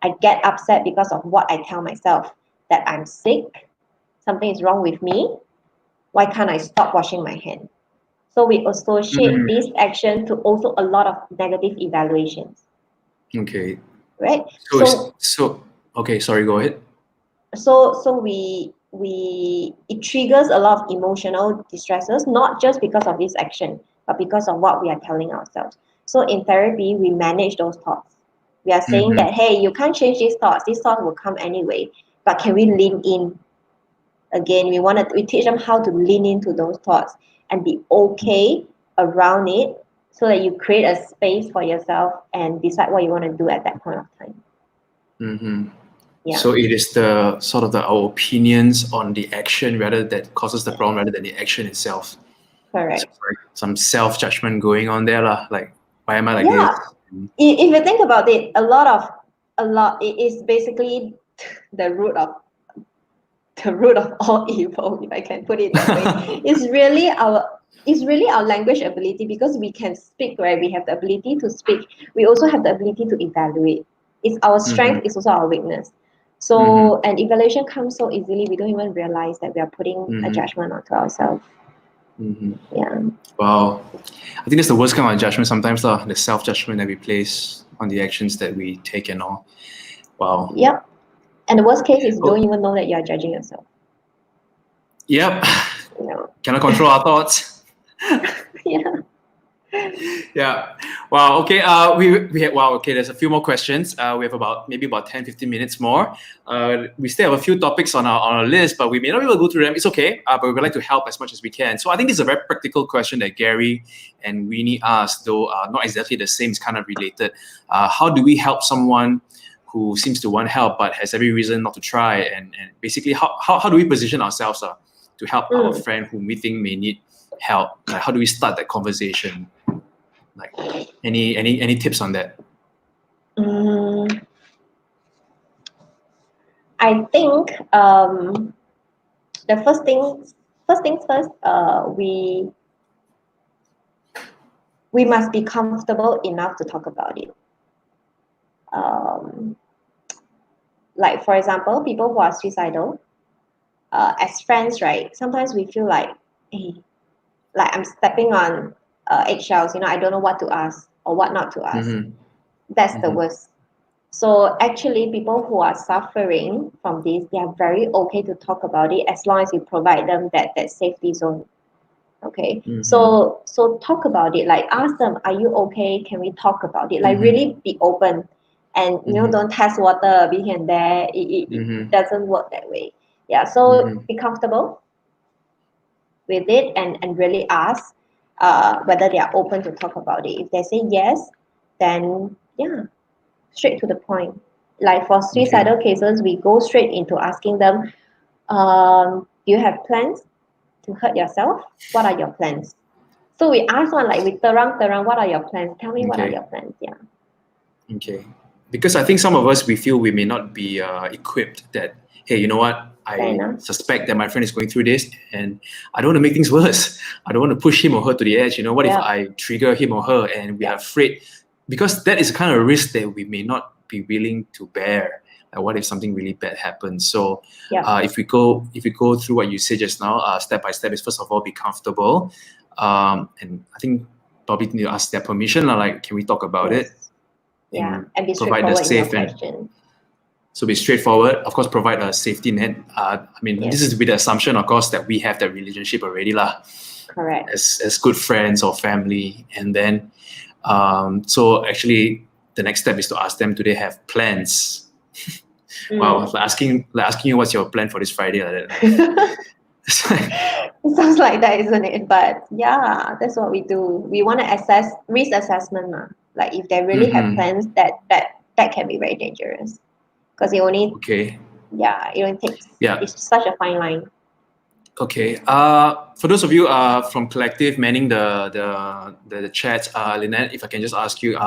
I get upset because of what I tell myself, that I'm sick, something is wrong with me. Why can't I stop washing my hands? So we associate this action to also a lot of negative evaluations. Okay. Right? So okay, sorry, go ahead. So it triggers a lot of emotional distresses, not just because of this action, but because of what we are telling ourselves. So in therapy, we manage those thoughts. We are saying that, hey, you can't change these thoughts will come anyway, but can we lean in Again, we teach them how to lean into those thoughts and be okay around it, so that you create a space for yourself and decide what you want to do at that point of time. Mm-hmm. Yeah. So it is the sort of our opinions on the action rather that causes the problem rather than the action itself. Correct. So like some self-judgment going on there lah. Like, why am I like Yeah. this? If you think about it, a lot, it is basically the root of all evil, if I can put it that way. It's really our language ability, because we can speak, right? We have the ability to speak. We also have the ability to evaluate. It's our strength, it's also our weakness. So an evaluation comes so easily, we don't even realize that we are putting a judgment onto ourselves. Yeah. Wow. I think that's the worst kind of judgment sometimes, the self-judgment that we place on the actions that we take and all. Wow. Yep. And the worst case is you don't even know that you are judging yourself. Yep. No. Cannot control our thoughts. Yeah. Yeah. Wow. Okay. We had, wow. Okay. There's a few more questions. We have maybe about 10, 15 minutes more. We still have a few topics on our list, but we may not be able to go through them. It's okay. But we would like to help as much as we can. So I think this is a very practical question that Gary and Winnie asked, though not exactly the same. It's kind of related. How do we help someone who seems to want help but has every reason not to try? And basically, how do we position ourselves to help our friend whom we think may need help? Like, how do we start that conversation? Like, any tips on that? I think the first things first, we must be comfortable enough to talk about it. Like, for example, people who are suicidal, as friends, right? Sometimes we feel like, hey, like I'm stepping on eggshells. I don't know what to ask or what not to ask. That's the worst. So actually, people who are suffering from this, they are very okay to talk about it, as long as you provide them that safety zone. Okay. So talk about it. Like, ask them, are you okay? Can we talk about it? Like, really be open, and don't test water here and there. It doesn't work that way. Yeah. So be comfortable with it, and really ask whether they are open to talk about it. If they say yes, then yeah, straight to the point. Like for suicidal cases, we go straight into asking them, do you have plans to hurt yourself? What are your plans? So we ask one, like, we terang, what are your plans? Tell me what are your plans? Yeah. Okay. Because I think some of us, we feel we may not be equipped that, hey, you know what? I suspect that my friend is going through this and I don't want to make things worse. I don't want to push him or her to the edge. What if I trigger him or her and we are afraid? Because that is the kind of risk that we may not be willing to bear. Like, what if something really bad happens? So if we go through what you said just now, step by step, is first of all, be comfortable. And I think probably need to ask their permission. Like, can we talk about it? Yeah, and be straightforward in your question. So be straightforward. Of course, provide a safety net. This is with the assumption, of course, that we have that relationship already, lah. Correct. As good friends or family, and then, so actually, the next step is to ask them, do they have plans? Wow, like asking you, what's your plan for this Friday? Like that. It sounds like that, isn't it? But yeah, that's what we do. We want to assess risk assessment, like if they really have plans, that can be very dangerous, because it only it only takes it's such a fine line. Okay. For those of you from Collective manning the chat, Lynnette, if I can just ask you,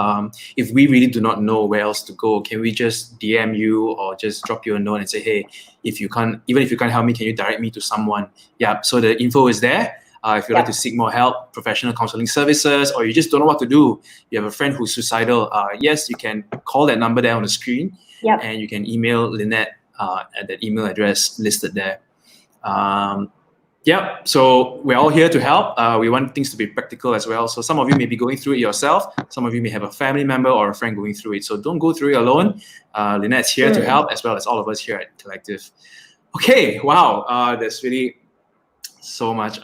if we really do not know where else to go, can we just DM you or just drop you a note and say, hey, even if you can't help me, can you direct me to someone? Yeah. So the info is there. If you'd like to seek more help, professional counseling services, or you just don't know what to do, you have a friend who's suicidal, yes, you can call that number there on the screen, and you can email Lynnette at that email address listed there. So we're all here to help. We want things to be practical as well. So some of you may be going through it yourself. Some of you may have a family member or a friend going through it. So don't go through it alone. Lynnette's here to help, as well as all of us here at Collective. Okay, wow, there's really so much.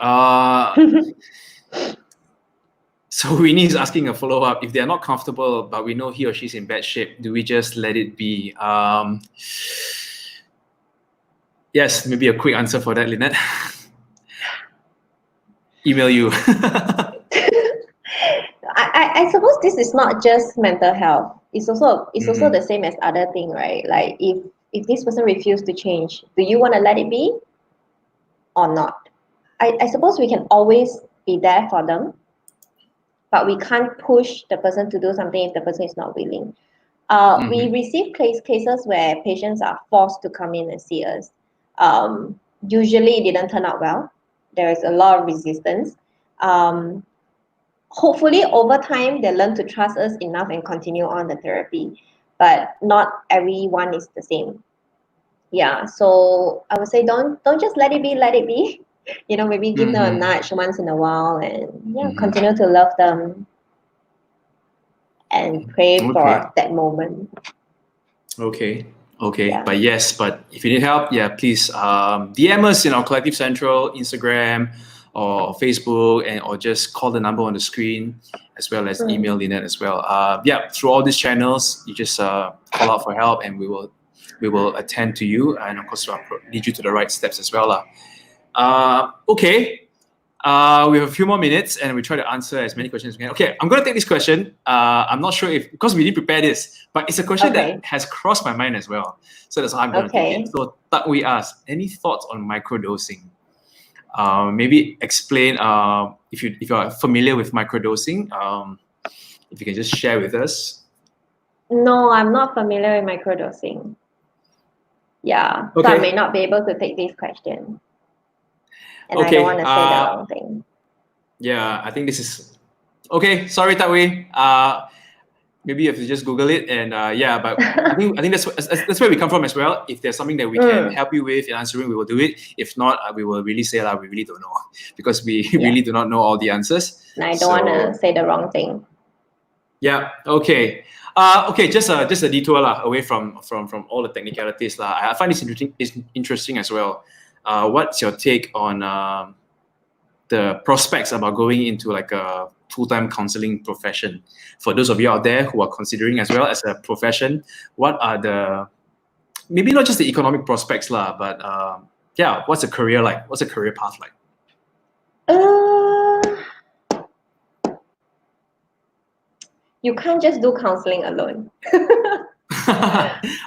So Winnie is asking a follow-up. If they're not comfortable, but we know he or she's in bad shape, do we just let it be? Yes, maybe a quick answer for that, Lynnette. Email you. I suppose this is not just mental health. It's also Mhm. the same as other thing, right? Like if this person refused to change, do you want to let it be or not? I suppose we can always be there for them, but we can't push the person to do something if the person is not willing. We Mhm. receive cases where patients are forced to come in and see us. Usually it didn't turn out well. There is a lot of resistance. Um, Hopefully over time they learn to trust us enough and continue on the therapy, but not everyone is the same. Yeah, so I would say don't just let it be. Maybe give them a Mhm. nudge once in a while, and yeah, Mhm. continue to love them and pray Okay. for that moment. Okay. Okay. Yeah. But if you need help, yeah, please DM us in our Collective Central Instagram or Facebook, or just call the number on the screen, as well as email Mm. Lynnette as well. Yeah, through all these channels, you just call out for help, and we will attend to you, and of course lead you to the right steps as well. Okay. We have a few more minutes, and we try to answer as many questions as we can. Okay, I'm going to take this question. I'm not sure if, because we didn't prepare this, but it's a question Okay. that has crossed my mind as well. So that's how I'm going to take it. Okay. So, we ask, any thoughts on microdosing? Maybe explain if you are familiar with microdosing. If you can just share with us. No, I'm not familiar with microdosing. Yeah, so I may Okay. not be able to take this question, and I don't want Okay. to say the wrong thing. Yeah, I think this is okay. Sorry, Tatwei. Maybe you have to just Google it, and yeah, but I think that's where we come from as well. If there's something that we can Mm, help you with in answering, we will do it. If not, we will really say that we really don't know, because we yeah, really do not know all the answers. and I don't want So to say the wrong thing. yeah, okay. Okay, just a detour away from all the technicalities I find this interesting as well. What's your take on the prospects about going into like a full-time counseling profession? For those of you out there who are considering as well as a profession, what are the, maybe not just the economic prospects but yeah, what's a career like? What's a career path like? Uh, you can't just do counseling alone.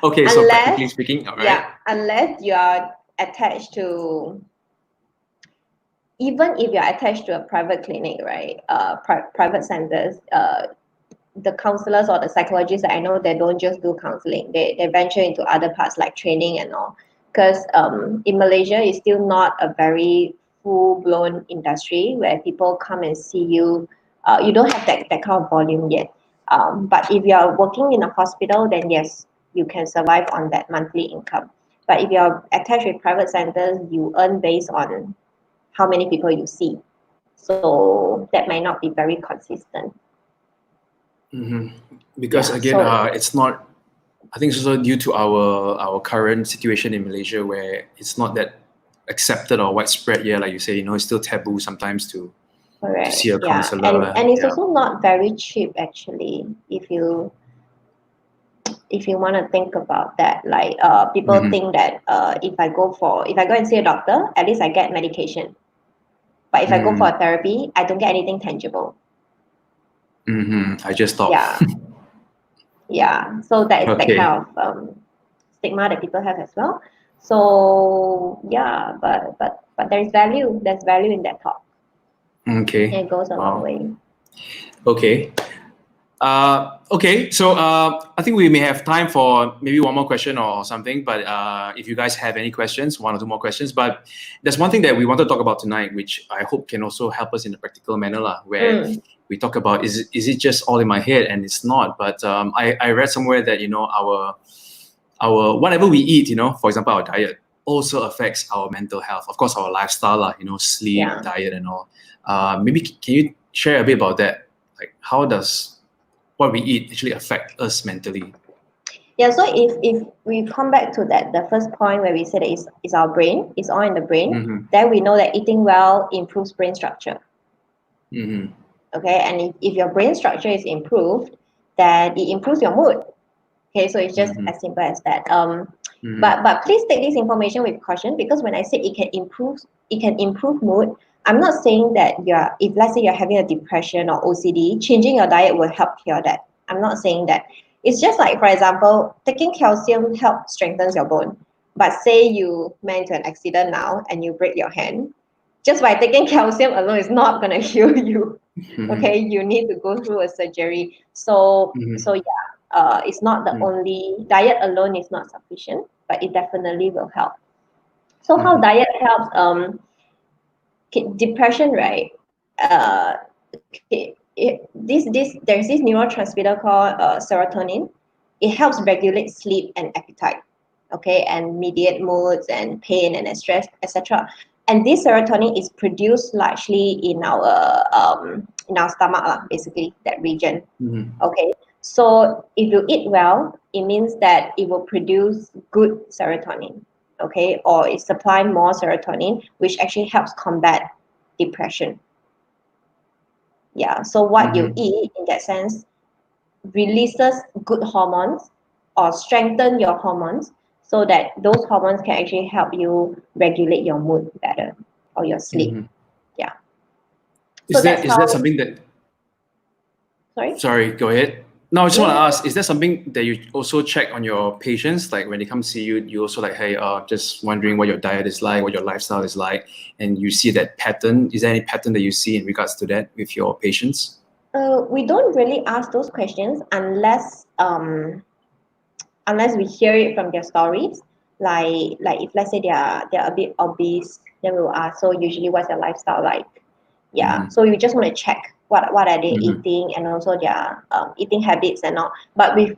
Okay, so practically Unless, speaking, all right. yeah, unless you are attached to, even if you're attached to a private clinic, right? Private centers, the counselors or the psychologists that I know, they don't just do counseling. They venture into other parts like training and all. Because in Malaysia, it's still not a very full-blown industry where people come and see you. You don't have that kind of volume yet. But if you're working in a hospital, then yes, you can survive on that monthly income. But if you're attached with private centers, you earn based on how many people you see. So that might not be very consistent. Mm-hmm. Because Yeah. again, So it's not. I think it's also due to our current situation in Malaysia, where it's not that accepted or widespread. Yeah, like you say, it's still taboo sometimes to see correct. a Yeah. And counselor. it's Yeah. also not very cheap actually if you want to think about that. Like people Mm-hmm. think that if I go and see a doctor, at least I get medication. But if I go for Mm-hmm. a therapy, I don't get anything tangible. Mm-hmm. I just thought. Yeah. Yeah. So that is that Okay. kind of stigma that people have as well. So yeah, but there's value. There's value in that talk. Okay. And it goes a long Wow. way. Okay. Okay. So I think we may have time for maybe one more question or something. But if you guys have any questions, one or two more questions. But there's one thing that we want to talk about tonight, which I hope can also help us in a practical manner, where Mm, we talk about, is it just all in my head? And it's not. But I read somewhere that our whatever we eat, for example, our diet also affects our mental health. Of course, our lifestyle, sleep, yeah. diet, and all. Maybe can you share a bit about that? Like, how does what we eat actually affect us mentally? Yeah, so if we come back to that, the first point where we said that it's our brain, it's all in the brain, Mm-hmm. then we know that eating well improves brain structure. Mm-hmm. Okay, and if your brain structure is improved, then it improves your mood. Okay, so it's just Mm-hmm. as simple as that. Mm-hmm. But please take this information with caution, because when I say it can improve mood. I'm not saying that if let's say you're having a depression or OCD, changing your diet will help cure that. I'm not saying that. It's just like, for example, taking calcium helps strengthens your bone. But say you met into an accident now and you break your hand, just by taking calcium alone is not gonna heal you. Mm-hmm. Okay, you need to go through a surgery. So Mm-hmm. yeah, it's not the only diet alone is not sufficient, but it definitely will help. So how Mm-hmm. diet helps? Okay, depression, right? Okay, there's this neurotransmitter called serotonin. It helps regulate sleep and appetite, okay, and mediate moods and pain and stress, etc. And this serotonin is produced largely in our stomach, basically that region. Mm-hmm. Okay, so if you eat well, it means that it will produce good serotonin, okay, or it supply more serotonin, which actually helps combat depression. Yeah, so what you Mm-hmm. eat in that sense releases good hormones or strengthen your hormones, so that those hormones can actually help you regulate your mood better or your sleep. Mm-hmm. Yeah, so Is that's that how. something that? Sorry. Sorry, go ahead. No, I just Yeah, want to yeah. ask: is that something that you also check on your patients? Like when they come see you, you also like, hey, just wondering what your diet is like, what your lifestyle is like, and you see that pattern. Is there any pattern that you see in regards to that with your patients? We don't really ask those questions unless we hear it from their stories. Like if let's say they're a bit obese, then we will ask. So usually, what's their lifestyle like? Yeah. Mm-hmm. So you just want to check what are they Mm-hmm. eating, and also their eating habits and all. But with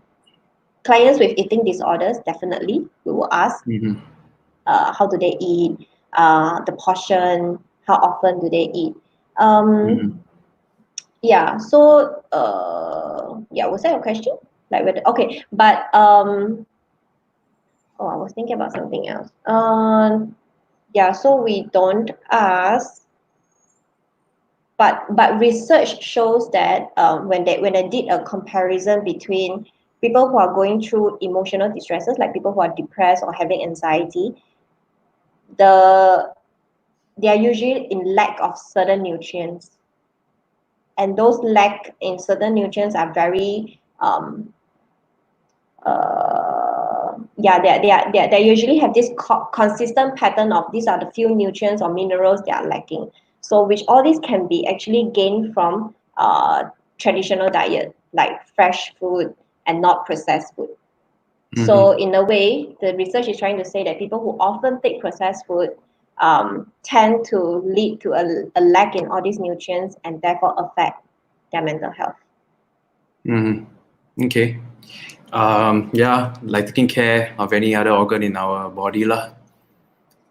clients with eating disorders, definitely we will ask Mm-hmm. how do they eat, the portion, how often do they eat. Mm-hmm. Yeah. So yeah, was that a question? Like whether okay, but oh, I was thinking about something else. Yeah, so we don't ask, but research shows that when they did a comparison between people who are going through emotional distresses, like people who are depressed or having anxiety, the they are usually in lack of certain nutrients, and those lack in certain nutrients are very yeah, they usually have this consistent pattern of these are the few nutrients or minerals they are lacking. So which all these can be actually gained from traditional diet, like fresh food and not processed food. So Mm-hmm. in a way, the research is trying to say that people who often take processed food tend to lead to a lack in all these nutrients and therefore affect their mental health. Mm-hmm. Okay. Yeah, like taking care of any other organ in our body lah.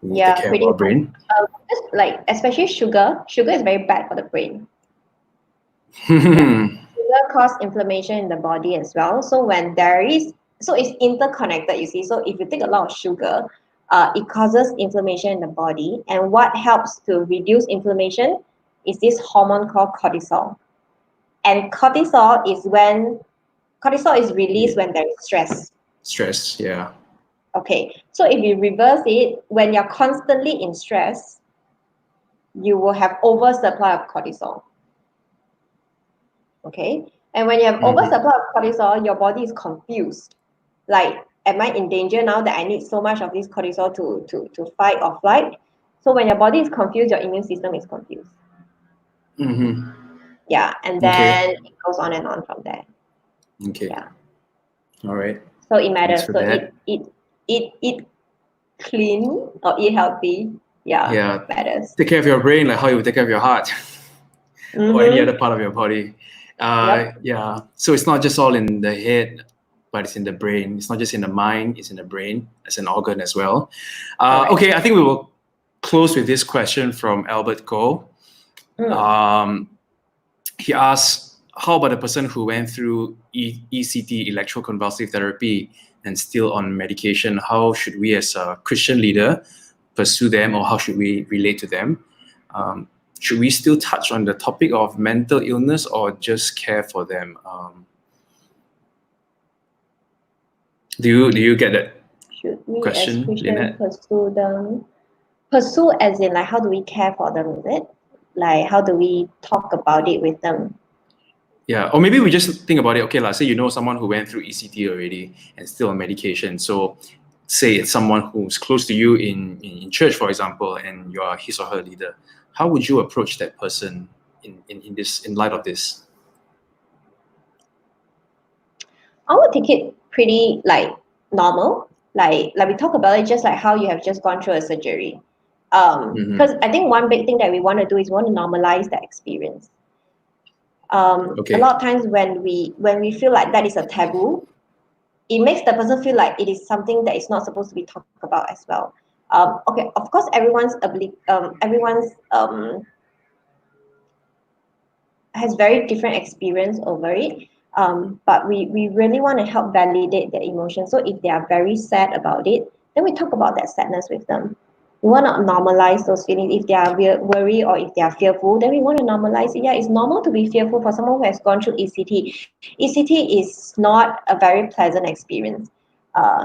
We take Yeah, care of pretty our much. brain. Just like especially sugar. Sugar is very bad for the brain. Yeah, Mm-hmm. sugar cause inflammation in the body as well. So when there is, so it's interconnected. You see, so if you take a lot of sugar, it causes inflammation in the body. And what helps to reduce inflammation is this hormone called cortisol. And cortisol is released when there is stress. Stress, yeah. Okay, so if you reverse it, when you're constantly in stress, you will have oversupply of cortisol. Okay, and when you have Mm-hmm. oversupply of cortisol, your body is confused. Like, am I in danger now that I need so much of this cortisol to fight or flight? So when your body is confused, your immune system is confused. Mm-hmm. Yeah, and Okay. then it goes on and on from there. Okay. Yeah, All right. so it Thanks matters. for So that. eat clean or eat healthy. Yeah, Yeah. matters. Take care of your brain like how you would take care of your heart or any other Mm-hmm. part of your body. Yep. Yeah. So it's not just all in the head, but it's in the brain. It's not just in the mind, it's in the brain as an organ as well. Correct. Okay, I think we will close with this question from Albert Go. Mm. Um, he asks, how about a person who went through ECT, electroconvulsive therapy, and still on medication? How should we as a Christian leader pursue them, or how should we relate to them? Should we still touch on the topic of mental illness or just care for them? Do you get that Should we as question, Christians Lynnette? pursue them? Pursue as in like how do we care for them, is it? Like how do we talk about it with them? Yeah, or maybe we just think about it. Okay, say you know someone who went through ECT already and still on medication. So, say it's someone who's close to you in church, for example, and you are his or her leader. How would you approach that person in light of this? I would take it pretty like normal. Like we talk about it just like how you have just gone through a surgery. Because I think one big thing that we want to do is we want to normalize that experience. A Okay. lot of times when we feel like that is a taboo, it makes the person feel like it is something that is not supposed to be talked about as well. Okay, of course, everyone's has very different experience over it. But we really want to help validate their emotions. So if they are very sad about it, then we talk about that sadness with them. We want to normalize those feelings. If they are worried or if they are fearful, then we want to normalize it. Yeah, it's normal to be fearful for someone who has gone through ECT. ECT is not a very pleasant experience.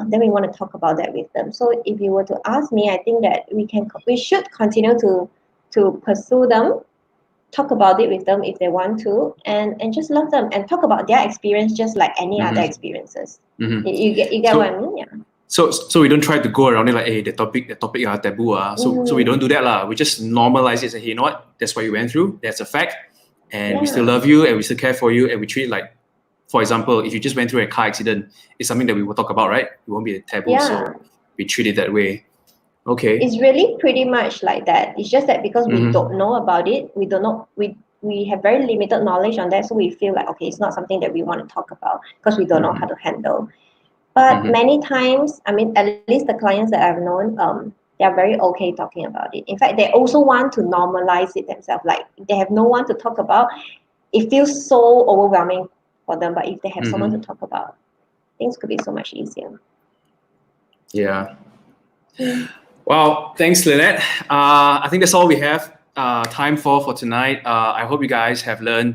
Then we want to talk about that with them. So if you were to ask me, I think that we should continue to pursue them, talk about it with them if they want to, and just love them and talk about their experience just like any other experiences. You get what I So mean? Yeah. so we don't try to go around it like, hey, the topic taboo. So we don't do that lah. We just normalize it and say, hey, you know what? That's what you went through. That's a fact. And we still Yeah. love you and we still care for you and we treat it like, for example, if you just went through a car accident, it's something that we will talk about, right? It won't be a taboo. Yeah. So we treat it that way. Okay. It's really pretty much like that. It's just that because we don't know about it, we have very limited knowledge on that, so we feel like okay, it's not something that we want to talk about because we don't know how to handle. But many times, I mean, at least the clients that I've known, they are very okay talking about it. In fact, they also want to normalize it themselves. Like if they have no one to talk about, it feels so overwhelming for them. But if they have someone to talk about, things could be so much easier. Yeah. Well, thanks, Lynnette. I think that's all we have time for tonight. I hope you guys have learned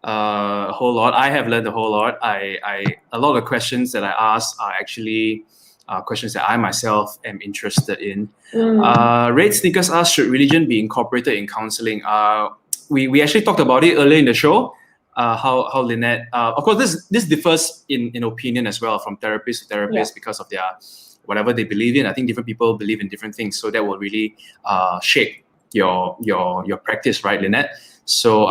a whole lot. I have learned a whole lot. A lot of the questions that I asked are actually questions that I myself am interested in. Red Sneakers asked, should religion be incorporated in counseling? We actually talked about it earlier in the show. How Lynnette, of course, this differs in opinion as well from therapist to therapist because of their whatever they believe in. I think different people believe in different things, so that will really shape your practice, right, Lynnette? So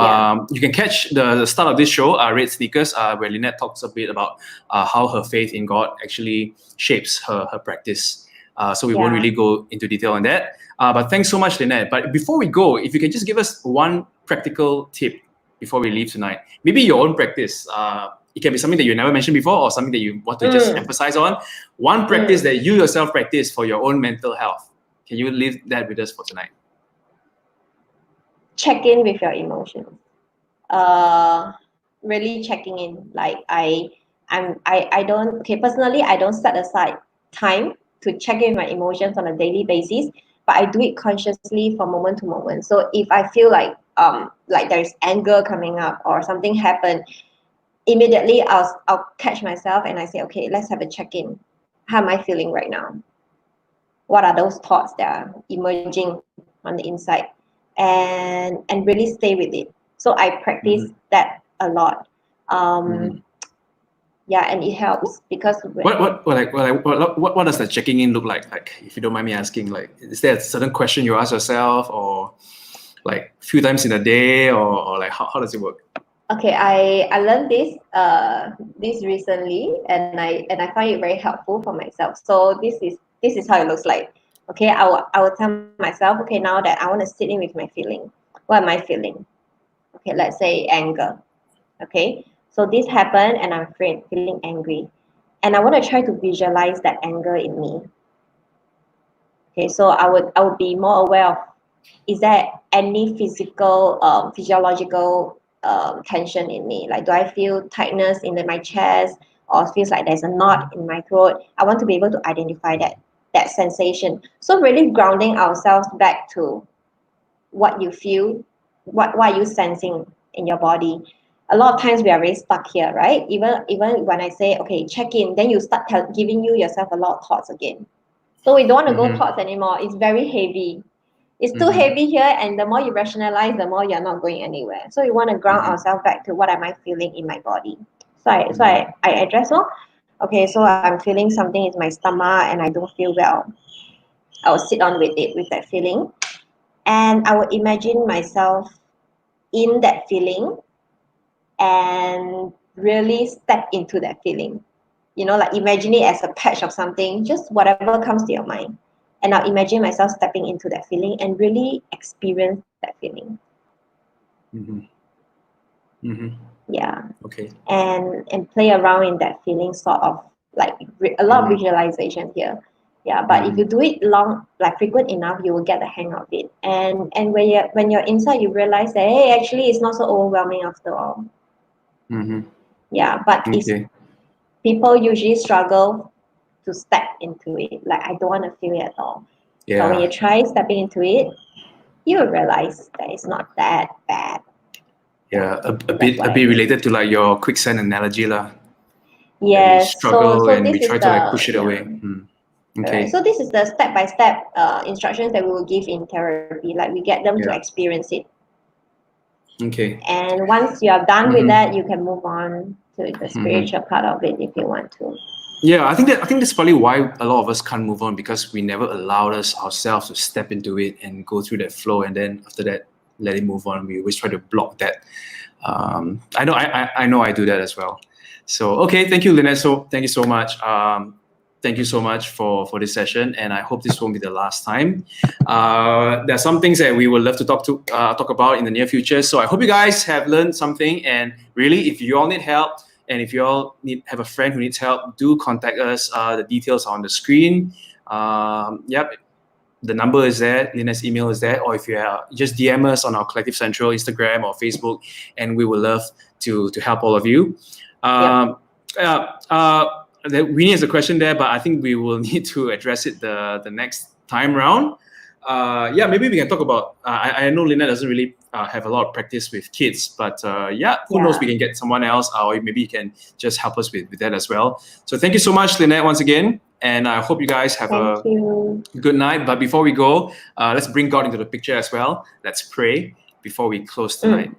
you can catch the start of this show, Red Sneakers, where Lynnette talks a bit about how her faith in God actually shapes her practice. So we won't really go into detail on that. But thanks so much, Lynnette. But before we go, if you can just give us one practical tip before we leave tonight, maybe your own practice. It can be something that you never mentioned before or something that you want to just emphasize on. One practice that you yourself practice for your own mental health. Can you leave that with us for tonight? Check in with your emotions. Really checking in. Like I don't, okay, personally, I don't set aside time to check in my emotions on a daily basis, but I do it consciously from moment to moment. So if I feel like there's anger coming up or something happened, immediately I'll catch myself and I say, okay, let's have a check-in. How am I feeling right now? What are those thoughts that are emerging on the inside? And really stay with it. So I practice that a lot. Yeah, and it helps because what does that checking in look like? Like, if you don't mind me asking, like, is there a certain question you ask yourself, or like a few times in a day, or like how does it work? Okay, I learned this recently, and I find it very helpful for myself. So this is how it looks like. Okay, I will tell myself, okay, now that I want to sit in with my feeling. What am I feeling? Okay, let's say anger. Okay, so this happened and I'm feeling angry, and I want to try to visualize that anger in me. Okay, so I would be more aware of, is there any physiological tension in me? Like, do I feel tightness in my chest, or feels like there's a knot in my throat? I want to be able to identify that sensation. So really grounding ourselves back to what you feel, what are you sensing in your body, a lot of times we are very stuck here, right? Even when I say, okay, check in, then you start giving yourself a lot of thoughts again. So we don't want to go thoughts anymore. It's very heavy. It's too heavy here, and the more you rationalize, the more you're not going anywhere. So we want to ground ourselves back to what am I feeling in my body. I address, okay, so I'm feeling something in my stomach and I don't feel well. I will sit on with it, with that feeling, and I will imagine myself in that feeling and really step into that feeling. Like imagine it as a patch of something, just whatever comes to your mind. And I'll imagine myself stepping into that feeling and really experience that feeling. Yeah. Okay. And play around in that feeling, sort of like a lot of visualization here. Yeah, but if you do it frequent enough, you will get the hang of it. And when you're inside, you realize that, hey, actually it's not so overwhelming after all. Yeah, but people usually struggle to step into it. Like, I don't want to feel it at all. Yeah. But when you try stepping into it, you will realize that it's not that bad. Yeah, a bit related to like your quicksand analogy lah. Yes. We struggle so and this we try is to like push it away. Okay. Right. So this is the step-by-step instructions that we will give in therapy. Like, we get them to experience it. Okay. And once you are done with that, you can move on to the spiritual part of it if you want to. Yeah, I think that's probably why a lot of us can't move on, because we never allowed ourselves to step into it and go through that flow, and then after that, let it move on. We always try to block that. I know I do that as well. So okay, thank you, Lynnette. So thank you so much. Thank you so much for this session, and I hope this won't be the last time. There are some things that we would love to talk about in the near future. So I hope you guys have learned something. And really, if you all need help, and if you all have a friend who needs help, do contact us. The details are on the screen. Yep. The number is there, Lynnette's email is there, or if you just DM us on our Collective Central Instagram or Facebook, and we would love to help all of you. Winnie has a question there, but I think we will need to address it the next time round. Maybe we can talk about. I know Lynnette doesn't really have a lot of practice with kids, but who knows? We can get someone else, or maybe you can just help us with that as well. So thank you so much, Lynnette, once again, and I hope you guys have a good night. But before we go, let's bring God into the picture as well. Let's pray before we close tonight.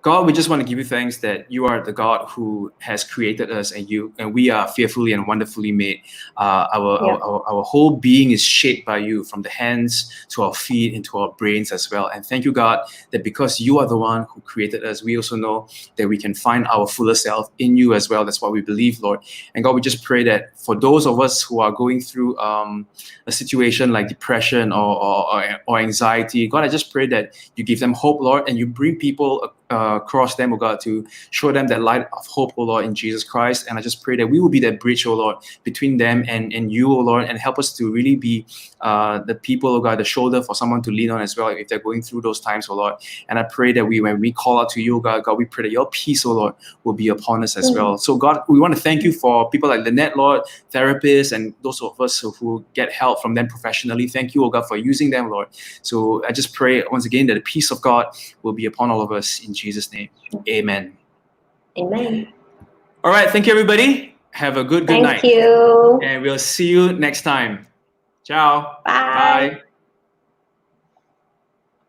God, we just want to give you thanks that you are the God who has created us, and we are fearfully and wonderfully made. Our whole being is shaped by you, from the hands to our feet into our brains as well. And thank you, God, that because you are the one who created us, we also know that we can find our fuller self in you as well. That's what we believe, Lord. And God, we just pray that for those of us who are going through a situation like depression or anxiety, God, I just pray that you give them hope, Lord, and you bring people across them, oh God, to show them that light of hope, oh Lord, in Jesus Christ. And I just pray that we will be that bridge, oh Lord, between them and you, oh Lord, and help us to really be the people, oh God, the shoulder for someone to lean on as well if they're going through those times, oh Lord. And I pray that when we call out to you, God, we pray that your peace, oh Lord, will be upon us as well. So God, we want to thank you for people like Lynnette, Lord, therapists, and those of us who get help from them professionally. Thank you, oh God, for using them, Lord. So I just pray once again that the peace of God will be upon all of us in Jesus' name. Amen. Amen. All right. Thank you, everybody. Have a good night. Thank you. And we'll see you next time. Ciao. Bye.